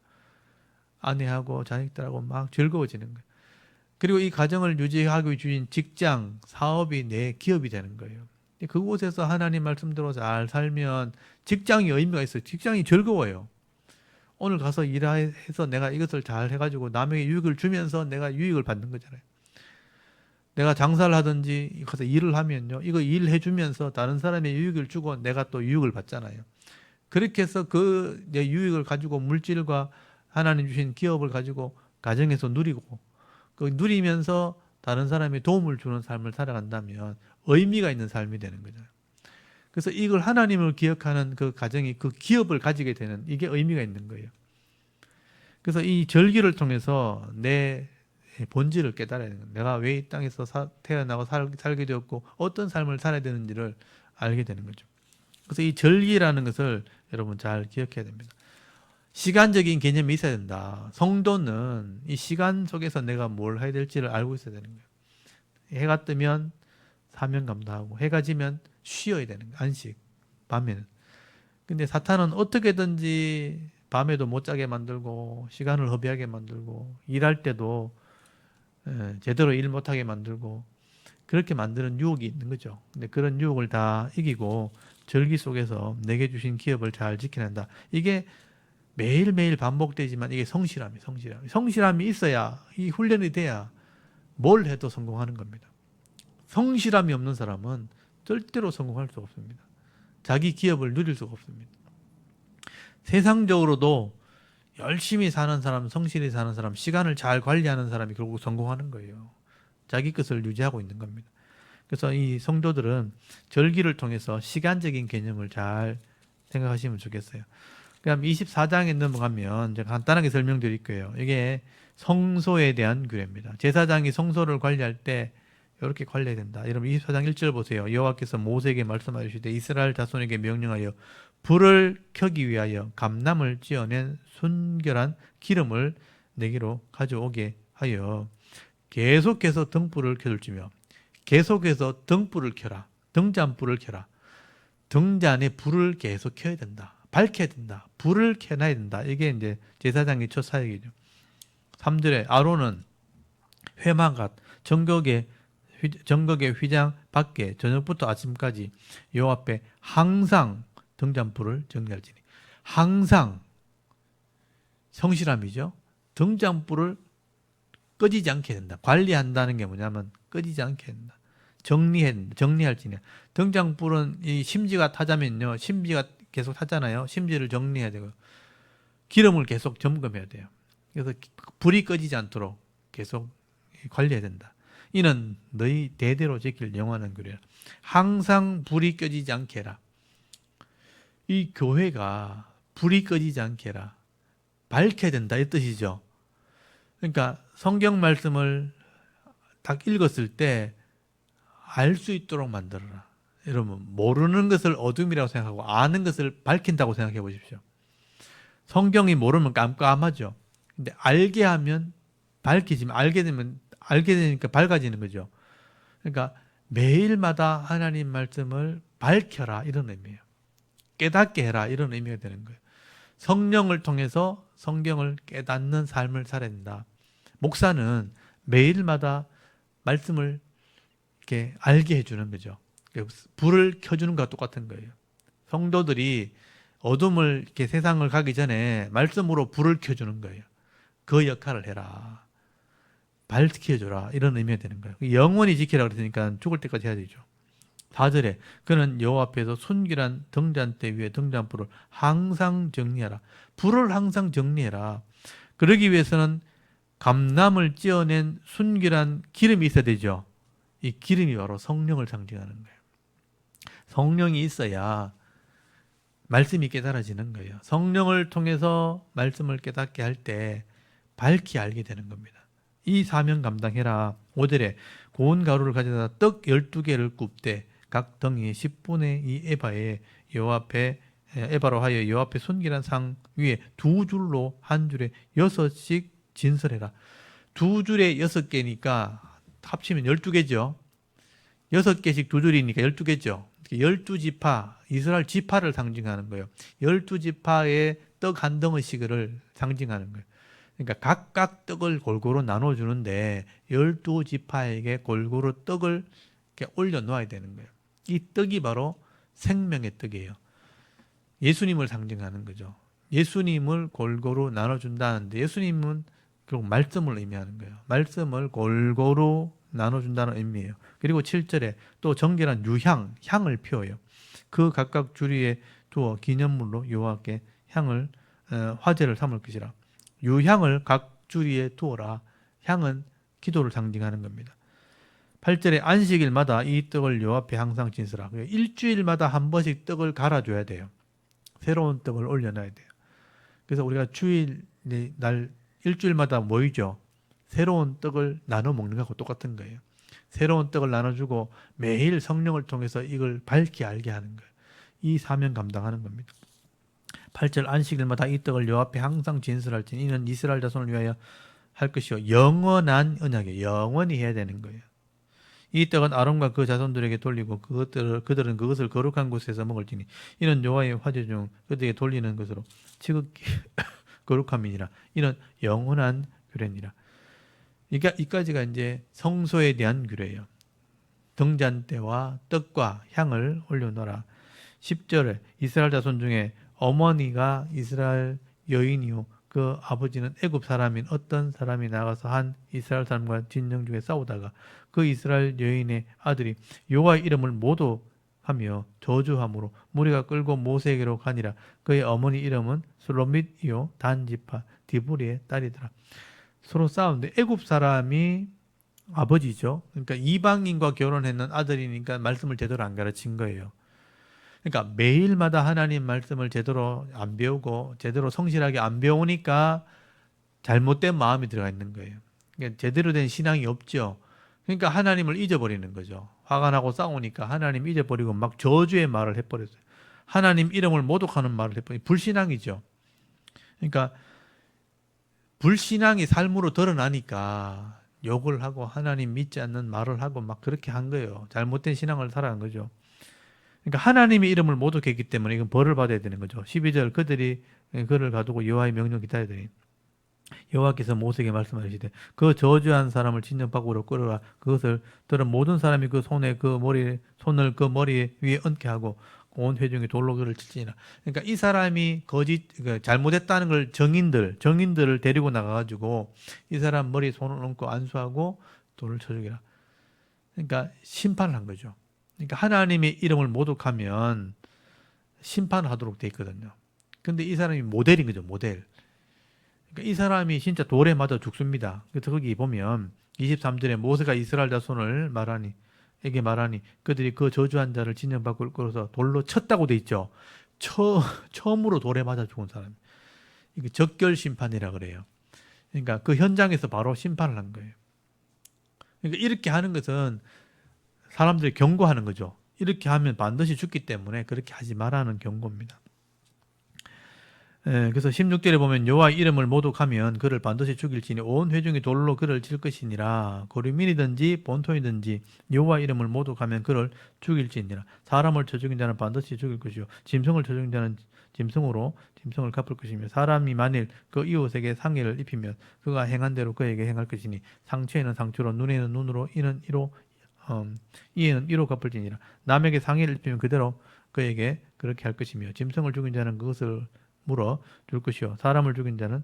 아내하고 자식들하고 막 즐거워지는 거예요. 그리고 이 가정을 유지하기 주신 직장, 사업이 내 기업이 되는 거예요. 그곳에서 하나님 말씀대로 잘 살면 직장이 의미가 있어요. 직장이 즐거워요. 오늘 가서 일해서 내가 이것을 잘 해가지고 남에게 유익을 주면서 내가 유익을 받는 거잖아요. 내가 장사를 하든지 가서 일을 하면요. 이거 일해주면서 다른 사람의 유익을 주고 내가 또 유익을 받잖아요. 그렇게 해서 그 이제 유익을 가지고 물질과 하나님 주신 기업을 가지고 가정에서 누리고 그 누리면서 다른 사람에 도움을 주는 삶을 살아간다면 의미가 있는 삶이 되는 거죠. 그래서 이걸 하나님을 기억하는 그 가정이 그 기업을 가지게 되는 이게 의미가 있는 거예요. 그래서 이 절기를 통해서 내 본질을 깨달아야 되는 거예요. 내가 왜 이 땅에서 태어나고 살게 되었고 어떤 삶을 살아야 되는지를 알게 되는 거죠. 그래서 이 절기라는 것을 여러분 잘 기억해야 됩니다. 시간적인 개념이 있어야 된다. 성도는 이 시간 속에서 내가 뭘 해야 될지를 알고 있어야 되는 거예요. 해가 뜨면 사명 감당하고 해가 지면 쉬어야 되는 거예요. 안식, 밤에는. 근데 사탄은 어떻게든지 밤에도 못 자게 만들고 시간을 허비하게 만들고 일할 때도 제대로 일 못하게 만들고 그렇게 만드는 유혹이 있는 거죠. 근데 그런 유혹을 다 이기고 절기 속에서 내게 주신 기업을 잘 지켜낸다. 이게 매일매일 반복되지만 이게 성실함이에요. 성실함이 있어야 이 훈련이 돼야 뭘 해도 성공하는 겁니다. 성실함이 없는 사람은 절대로 성공할 수 없습니다. 자기 기업을 누릴 수가 없습니다. 세상적으로도 열심히 사는 사람, 성실히 사는 사람, 시간을 잘 관리하는 사람이 결국 성공하는 거예요. 자기 것을 유지하고 있는 겁니다. 그래서 이 성도들은 절기를 통해서 시간적인 개념을 잘 생각하시면 좋겠어요. 그럼 24장에 넘어가면 제가 간단하게 설명드릴 거예요. 이게 성소에 대한 규례입니다. 제사장이 성소를 관리할 때 이렇게 관리해야 된다. 여러분 24장 1절 보세요. 여호와께서 모세에게 말씀하시되 이스라엘 자손에게 명령하여 불을 켜기 위하여 감람을 찧어낸 순결한 기름을 내게로 가져오게 하여 계속해서 등불을 켜둘지며 계속해서 등불을 켜라. 등잔불을 켜라. 등잔에 불을 계속 켜야 된다. 밝혀야 된다. 불을 켜놔야 된다. 이게 이제 제사장의 첫 사역이죠. 3절에 아론은 회막갓 정격의 휘장 밖에 저녁부터 아침까지 여호와 앞에 항상 등잔불을 정리할지니. 항상 성실함이죠. 등잔불을 꺼지지 않게 된다. 관리한다는 게 뭐냐면 꺼지지 않게 된다. 정리할지니. 등잔불은 이 심지가 타자면요. 심지가 계속 타잖아요. 심지를 정리해야 되고 기름을 계속 점검해야 돼요. 그래서 불이 꺼지지 않도록 계속 관리해야 된다. 이는 너희 대대로 지킬 영원한 규례라. 항상 불이 꺼지지 않게 해라. 이 교회가 불이 꺼지지 않게 해라. 밝혀야 된다 이 뜻이죠. 그러니까 성경 말씀을 딱 읽었을 때 알 수 있도록 만들어라. 여러분 모르는 것을 어둠이라고 생각하고 아는 것을 밝힌다고 생각해 보십시오. 성경이 모르면 깜깜하죠. 근데 알게 하면 밝히지만 알게 되니까 밝아지는 거죠. 그러니까 매일마다 하나님 말씀을 밝혀라 이런 의미예요. 깨닫게 해라 이런 의미가 되는 거예요. 성령을 통해서 성경을 깨닫는 삶을 살아야 된다. 목사는 매일마다 말씀을 이렇게 알게 해주는 거죠. 불을 켜주는 것과 똑같은 거예요. 성도들이 어둠을 이렇게 세상을 가기 전에 말씀으로 불을 켜주는 거예요. 그 역할을 해라. 밝혀줘라. 이런 의미가 되는 거예요. 영원히 지키라고 그랬으니까 죽을 때까지 해야 되죠. 4절에 그는 여호와 앞에서 순결한 등잔대 위에 등잔불을 항상 정리하라. 불을 항상 정리해라. 그러기 위해서는 감람을 찧어낸 순결한 기름이 있어야 되죠. 이 기름이 바로 성령을 상징하는 거예요. 성령이 있어야 말씀이 깨달아지는 거예요. 성령을 통해서 말씀을 깨닫게 할 때 밝히 알게 되는 겁니다. 이 사명 감당해라. 5절에 고운 가루를 가져다 떡 12개를 굽되 각 덩이 10분의 2 에바에 여호와 앞에 에바로 하여 여호와 앞에 순결한 상 위에 두 줄로 한 줄에 6씩 진설해라. 두 줄에 6개니까 합치면 12개죠. 6개씩 두 줄이니까 12개죠. 12지파, 이스라엘 지파를 상징하는 거예요. 12지파의 떡 한 덩어리씩을 상징하는 거예요. 그러니까 각각 떡을 골고루 나눠주는데 12지파에게 골고루 떡을 이렇게 올려놓아야 되는 거예요. 이 떡이 바로 생명의 떡이에요. 예수님을 상징하는 거죠. 예수님을 골고루 나눠준다는데 예수님은 결국 말씀을 의미하는 거예요. 말씀을 골고루 나눠준다는 의미예요. 그리고 7절에 또 정결한 유향, 향을 피워요. 그 각각 줄 위에 두어 기념물로 여호와께 향을 화제를 삼을 것이라. 유향을 각 주리에 두어라. 향은 기도를 상징하는 겁니다. 8절에 안식일마다 이 떡을 여호와 앞에 항상 진수라. 일주일마다 한 번씩 떡을 갈아줘야 돼요. 새로운 떡을 올려놔야 돼요. 그래서 우리가 주일 날 일주일마다 모이죠. 새로운 떡을 나눠 먹는 것하고 똑같은 거예요. 새로운 떡을 나눠주고 매일 성령을 통해서 이걸 밝게 알게 하는 거예요. 이 사명 감당하는 겁니다. 8절 안식일마다 이 떡을 여호와 앞에 항상 진설할지니 이는 이스라엘 자손을 위하여 할 것이요 영원한 언약이에요. 영원히 해야 되는 거예요. 이 떡은 아론과 그 자손들에게 돌리고 그들은 그것을 거룩한 곳에서 먹을지니 이는 여호와의 화제 중 그들에게 돌리는 것으로 지극히 거룩함이니라. 이는 영원한 규례니라. 그러니까 이까지가 이제 성소에 대한 규례예요. 등잔 때와 떡과 향을 올려놓아라. 10절에 이스라엘 자손 중에 어머니가 이스라엘 여인이요 그 아버지는 애굽 사람인 어떤 사람이 나가서 한 이스라엘 사람과 진영 중에 싸우다가 그 이스라엘 여인의 아들이 여호와의 이름을 모독하며 저주함으로 무리가 끌고 모세에게로 가니라. 그의 어머니 이름은 슬로밋이요 단지파 디브리의 딸이더라. 서로 싸우는데 애굽 사람이 아버지죠. 그러니까 이방인과 결혼했는 아들이니까 말씀을 제대로 안 가르친 거예요. 그러니까 매일마다 하나님 말씀을 제대로 안 배우고 제대로 성실하게 안 배우니까 잘못된 마음이 들어가 있는 거예요. 그러니까 제대로 된 신앙이 없죠. 그러니까 하나님을 잊어버리는 거죠. 화가 나고 싸우니까 하나님 잊어버리고 막 저주의 말을 해버렸어요. 하나님 이름을 모독하는 말을 해버리고 불신앙이죠. 그러니까 불신앙이 삶으로 드러나니까 욕을 하고 하나님 믿지 않는 말을 하고 막 그렇게 한 거예요. 잘못된 신앙을 살아간 거죠. 그러니까 하나님의 이름을 모독했기 때문에 이건 벌을 받아야 되는 거죠. 12절 그들이 그를 가두고 여호와의 명령을 기다리더니 여호와께서 모세에게 말씀하시되 그 저주한 사람을 진영 밖으로 끌어라. 그것을 들은 모든 사람이 그 손을 그 머리 위에 얹게 하고 온 회중이 돌로 그를 칠지니라. 그러니까 이 사람이 잘못했다는 걸 정인들을 데리고 나가가지고 이 사람 머리에 손을 얹고 안수하고 돌을 쳐주기라. 그러니까 심판을 한 거죠. 그러니까 하나님의 이름을 모독하면 심판하도록 돼 있거든요. 근데 이 사람이 모델인 거죠, 모델. 그러니까 이 사람이 진짜 돌에 맞아 죽습니다. 그래서 거기 보면 23절에 모세가 이스라엘 자손을 말하니 그들이 그 저주한 자를 진영 밖으로 끌어서 돌로 쳤다고 돼 있죠. 처음으로 돌에 맞아 죽은 사람. 이게 적결 심판이라 그래요. 그러니까 그 현장에서 바로 심판을 한 거예요. 그러니까 이렇게 하는 것은 사람들이 경고하는 거죠. 이렇게 하면 반드시 죽기 때문에 그렇게 하지 말라는 경고입니다. 그래서 16절에 보면 여호와의 이름을 모독하면 그를 반드시 죽일지니 온 회중이 돌로 그를 칠 것이니라. 고리민이든지 본토이든지 여호와의 이름을 모독하면 그를 죽일지니라. 사람을 쳐 죽인 자는 반드시 죽일 것이요 짐승을 쳐 죽인 자는 짐승으로 짐승을 갚을 것이며 사람이 만일 그 이웃에게 상해를 입히면 그가 행한 대로 그에게 행할 것이니 상처에는 상처로 눈에는 눈으로 이에는 이로 갚을지니라. 남에게 상해를 입히면 그대로 그에게 그렇게 할 것이며 짐승을 죽인 자는 그것을 물어 줄 것이요 사람을 죽인 자는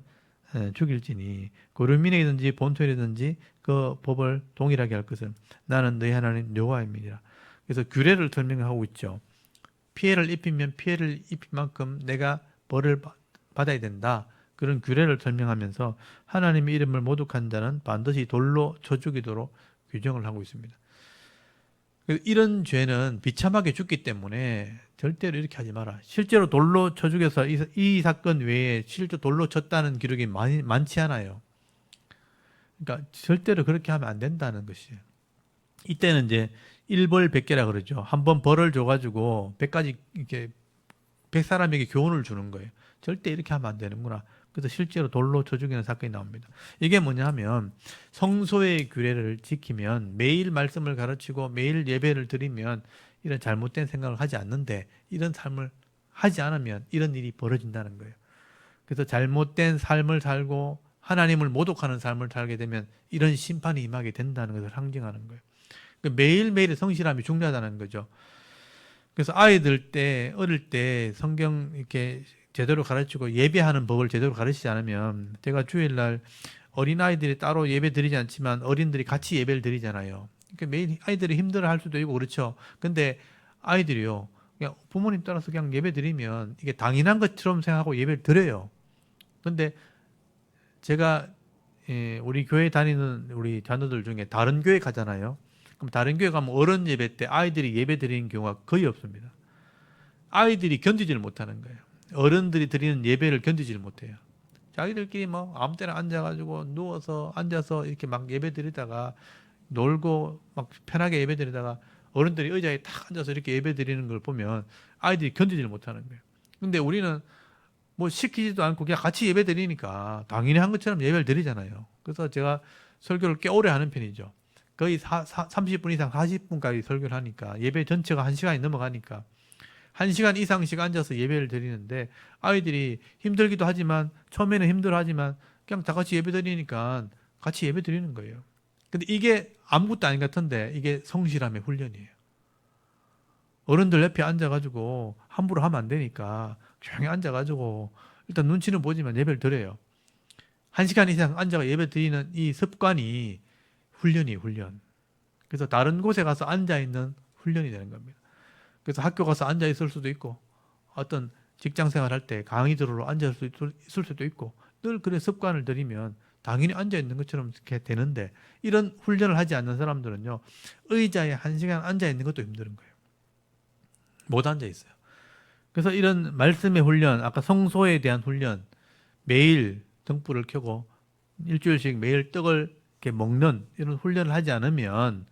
죽일지니 고르민이든지 본토이든지 그 법을 동일하게 할 것은 나는 너희 하나님 여호와입니다. 그래서 규례를 설명하고 있죠. 피해를 입히면 피해를 입힌 만큼 내가 벌을 받아야 된다. 그런 규례를 설명하면서 하나님의 이름을 모독한 자는 반드시 돌로 쳐 죽이도록 규정을 하고 있습니다. 이런 죄는 비참하게 죽기 때문에 절대로 이렇게 하지 마라. 실제로 돌로 쳐 죽여서 이 사건 외에 실제 돌로 쳤다는 기록이 많지 않아요. 그러니까 절대로 그렇게 하면 안 된다는 것이에요. 이때는 이제 일벌 100개라 그러죠. 한번 벌을 줘가지고 100가지 이렇게 100사람에게 교훈을 주는 거예요. 절대 이렇게 하면 안 되는구나. 그래서 실제로 돌로 쳐 죽이는 사건이 나옵니다. 이게 뭐냐 하면 성소의 규례를 지키면 매일 말씀을 가르치고 매일 예배를 드리면 이런 잘못된 생각을 하지 않는데 이런 삶을 하지 않으면 이런 일이 벌어진다는 거예요. 그래서 잘못된 삶을 살고 하나님을 모독하는 삶을 살게 되면 이런 심판이 임하게 된다는 것을 상징하는 거예요. 매일매일의 성실함이 중요하다는 거죠. 그래서 아이들 때 어릴 때 성경 이렇게 제대로 가르치고 예배하는 법을 제대로 가르치지 않으면 제가 주일날 어린아이들이 따로 예배 드리지 않지만 어린들이 같이 예배를 드리잖아요. 그러니까 매일 아이들이 힘들어할 수도 있고 그렇죠. 근데 아이들이요 그냥 부모님 따라서 그냥 예배 드리면 이게 당연한 것처럼 생각하고 예배를 드려요. 근데 제가 우리 교회 다니는 우리 자녀들 중에 다른 교회 가잖아요. 그럼 다른 교회 가면 어른 예배 때 아이들이 예배 드리는 경우가 거의 없습니다. 아이들이 견디지를 못하는 거예요. 어른들이 드리는 예배를 견디지를 못해요. 자기들끼리 뭐 아무 때나 앉아가지고 누워서 앉아서 이렇게 막 예배 드리다가 놀고 막 편하게 예배 드리다가 어른들이 의자에 탁 앉아서 이렇게 예배 드리는 걸 보면 아이들이 견디지를 못하는 거예요. 근데 우리는 뭐 시키지도 않고 그냥 같이 예배 드리니까 당연히 한 것처럼 예배를 드리잖아요. 그래서 제가 설교를 꽤 오래 하는 편이죠. 거의 30분 이상 40분까지 설교를 하니까 예배 전체가 1시간이 넘어가니까 1시간 이상씩 앉아서 예배를 드리는데 아이들이 힘들기도 하지만 처음에는 힘들어하지만 그냥 다 같이 예배 드리니까 같이 예배 드리는 거예요. 근데 이게 아무것도 아닌 것 같은데 이게 성실함의 훈련이에요. 어른들 옆에 앉아가지고 함부로 하면 안 되니까 조용히 앉아가지고 일단 눈치는 보지만 예배를 드려요. 1시간 이상 앉아가 예배 드리는 이 습관이 훈련이에요, 훈련. 그래서 다른 곳에 가서 앉아있는 훈련이 되는 겁니다. 그래서 학교 가서 앉아있을 수도 있고 어떤 직장 생활할 때 강의 들으러 앉아있을 수도 있고 늘 그런 습관을 들이면 당연히 앉아있는 것처럼 이렇게 되는데 이런 훈련을 하지 않는 사람들은요 의자에 1시간 앉아있는 것도 힘든 거예요. 못 앉아있어요. 그래서 이런 말씀의 훈련, 아까 성소에 대한 훈련, 매일 등불을 켜고 일주일씩 매일 떡을 이렇게 먹는 이런 훈련을 하지 않으면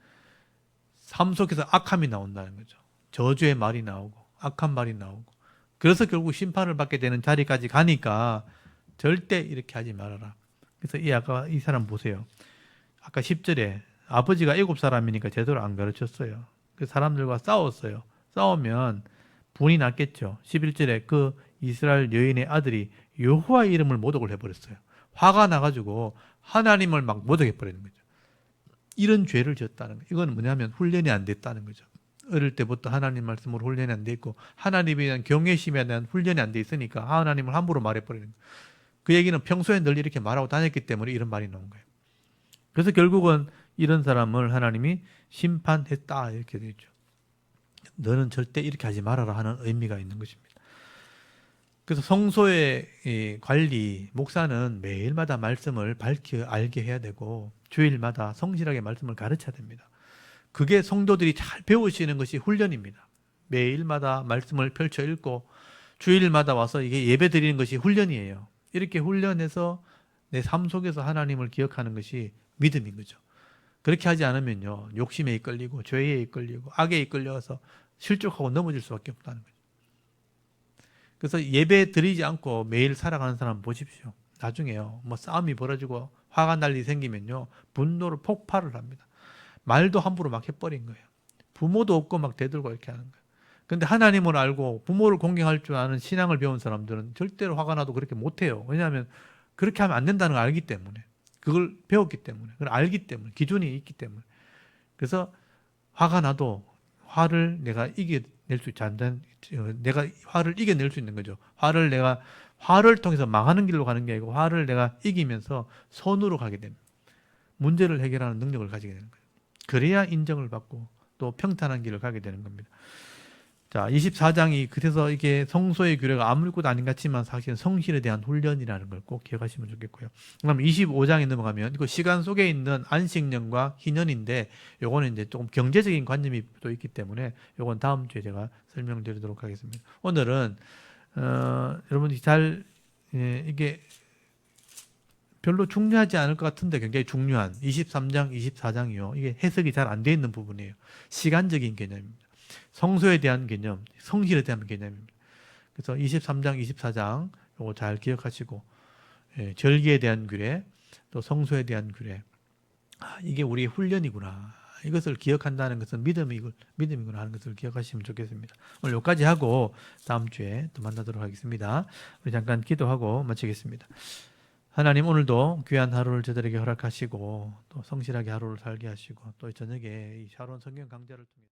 삶 속에서 악함이 나온다는 거죠. 저주의 말이 나오고 악한 말이 나오고 그래서 결국 심판을 받게 되는 자리까지 가니까 절대 이렇게 하지 말아라. 그래서 아까 이 사람 보세요. 아까 10절에 아버지가 애굽 사람이니까 제대로 안 가르쳤어요. 그 사람들과 싸웠어요. 싸우면 분이 났겠죠. 11절에 그 이스라엘 여인의 아들이 여호와의 이름을 모독을 해버렸어요. 화가 나가지고 하나님을 막 모독해버리는 거죠. 이런 죄를 지었다는 거예요. 이건 뭐냐면 훈련이 안 됐다는 거죠. 어릴 때부터 하나님 말씀으로 훈련이 안 돼 있고 하나님에 대한 경외심에 대한 훈련이 안 돼 있으니까 하나님을 함부로 말해버리는 거예요. 그 얘기는 평소에 늘 이렇게 말하고 다녔기 때문에 이런 말이 나온 거예요. 그래서 결국은 이런 사람을 하나님이 심판했다 이렇게 되어 있죠. 너는 절대 이렇게 하지 말아라 하는 의미가 있는 것입니다. 그래서 성소의 관리, 목사는 매일마다 말씀을 밝혀 알게 해야 되고 주일마다 성실하게 말씀을 가르쳐야 됩니다. 그게 성도들이 잘 배우시는 것이 훈련입니다. 매일마다 말씀을 펼쳐 읽고 주일마다 와서 이게 예배 드리는 것이 훈련이에요. 이렇게 훈련해서 내 삶 속에서 하나님을 기억하는 것이 믿음인 거죠. 그렇게 하지 않으면요, 욕심에 이끌리고 죄에 이끌리고 악에 이끌려서 실족하고 넘어질 수밖에 없다는 거죠. 그래서 예배 드리지 않고 매일 살아가는 사람 보십시오. 나중에요, 뭐 싸움이 벌어지고 화가 날 일이 생기면요, 분노를 폭발을 합니다. 말도 함부로 막 해버린 거예요. 부모도 없고 막 대들고 이렇게 하는 거예요. 근데 하나님을 알고 부모를 공경할 줄 아는 신앙을 배운 사람들은 절대로 화가 나도 그렇게 못해요. 왜냐하면 그렇게 하면 안 된다는 걸 알기 때문에. 그걸 배웠기 때문에. 그걸 알기 때문에. 기준이 있기 때문에. 그래서 화가 나도 화를 내가 이겨낼 수 있지 않는, 내가 화를 이겨낼 수 있는 거죠. 화를 통해서 망하는 길로 가는 게 아니고 화를 내가 이기면서 선으로 가게 됩니다. 문제를 해결하는 능력을 가지게 되는 거예요. 그래야 인정을 받고 또 평탄한 길을 가게 되는 겁니다. 자, 24장이 그래서 이게 성소의 규례가 아무것도 아닌 것 같지만 사실은 성실에 대한 훈련이라는 걸 꼭 기억하시면 좋겠고요. 그럼 25장에 넘어가면 이거 시간 속에 있는 안식년과 희년인데 요거는 이제 조금 경제적인 관념이 또 있기 때문에 요건 다음 주에 제가 설명드리도록 하겠습니다. 오늘은 여러분이 이게 별로 중요하지 않을 것 같은데 굉장히 중요한 23장, 24장이요. 이게 해석이 잘 안 돼 있는 부분이에요. 시간적인 개념입니다. 성소에 대한 개념, 성실에 대한 개념입니다. 그래서 23장, 24장 요거 잘 기억하시고 절기에 대한 규례, 또 성소에 대한 규례. 이게 우리의 훈련이구나. 이것을 기억한다는 것은 믿음이구나 하는 것을 기억하시면 좋겠습니다. 오늘 여기까지 하고 다음 주에 또 만나도록 하겠습니다. 우리 잠깐 기도하고 마치겠습니다. 하나님, 오늘도 귀한 하루를 저들에게 허락하시고 또 성실하게 하루를 살게 하시고 또 저녁에 이 샤론 성경 강좌를 통해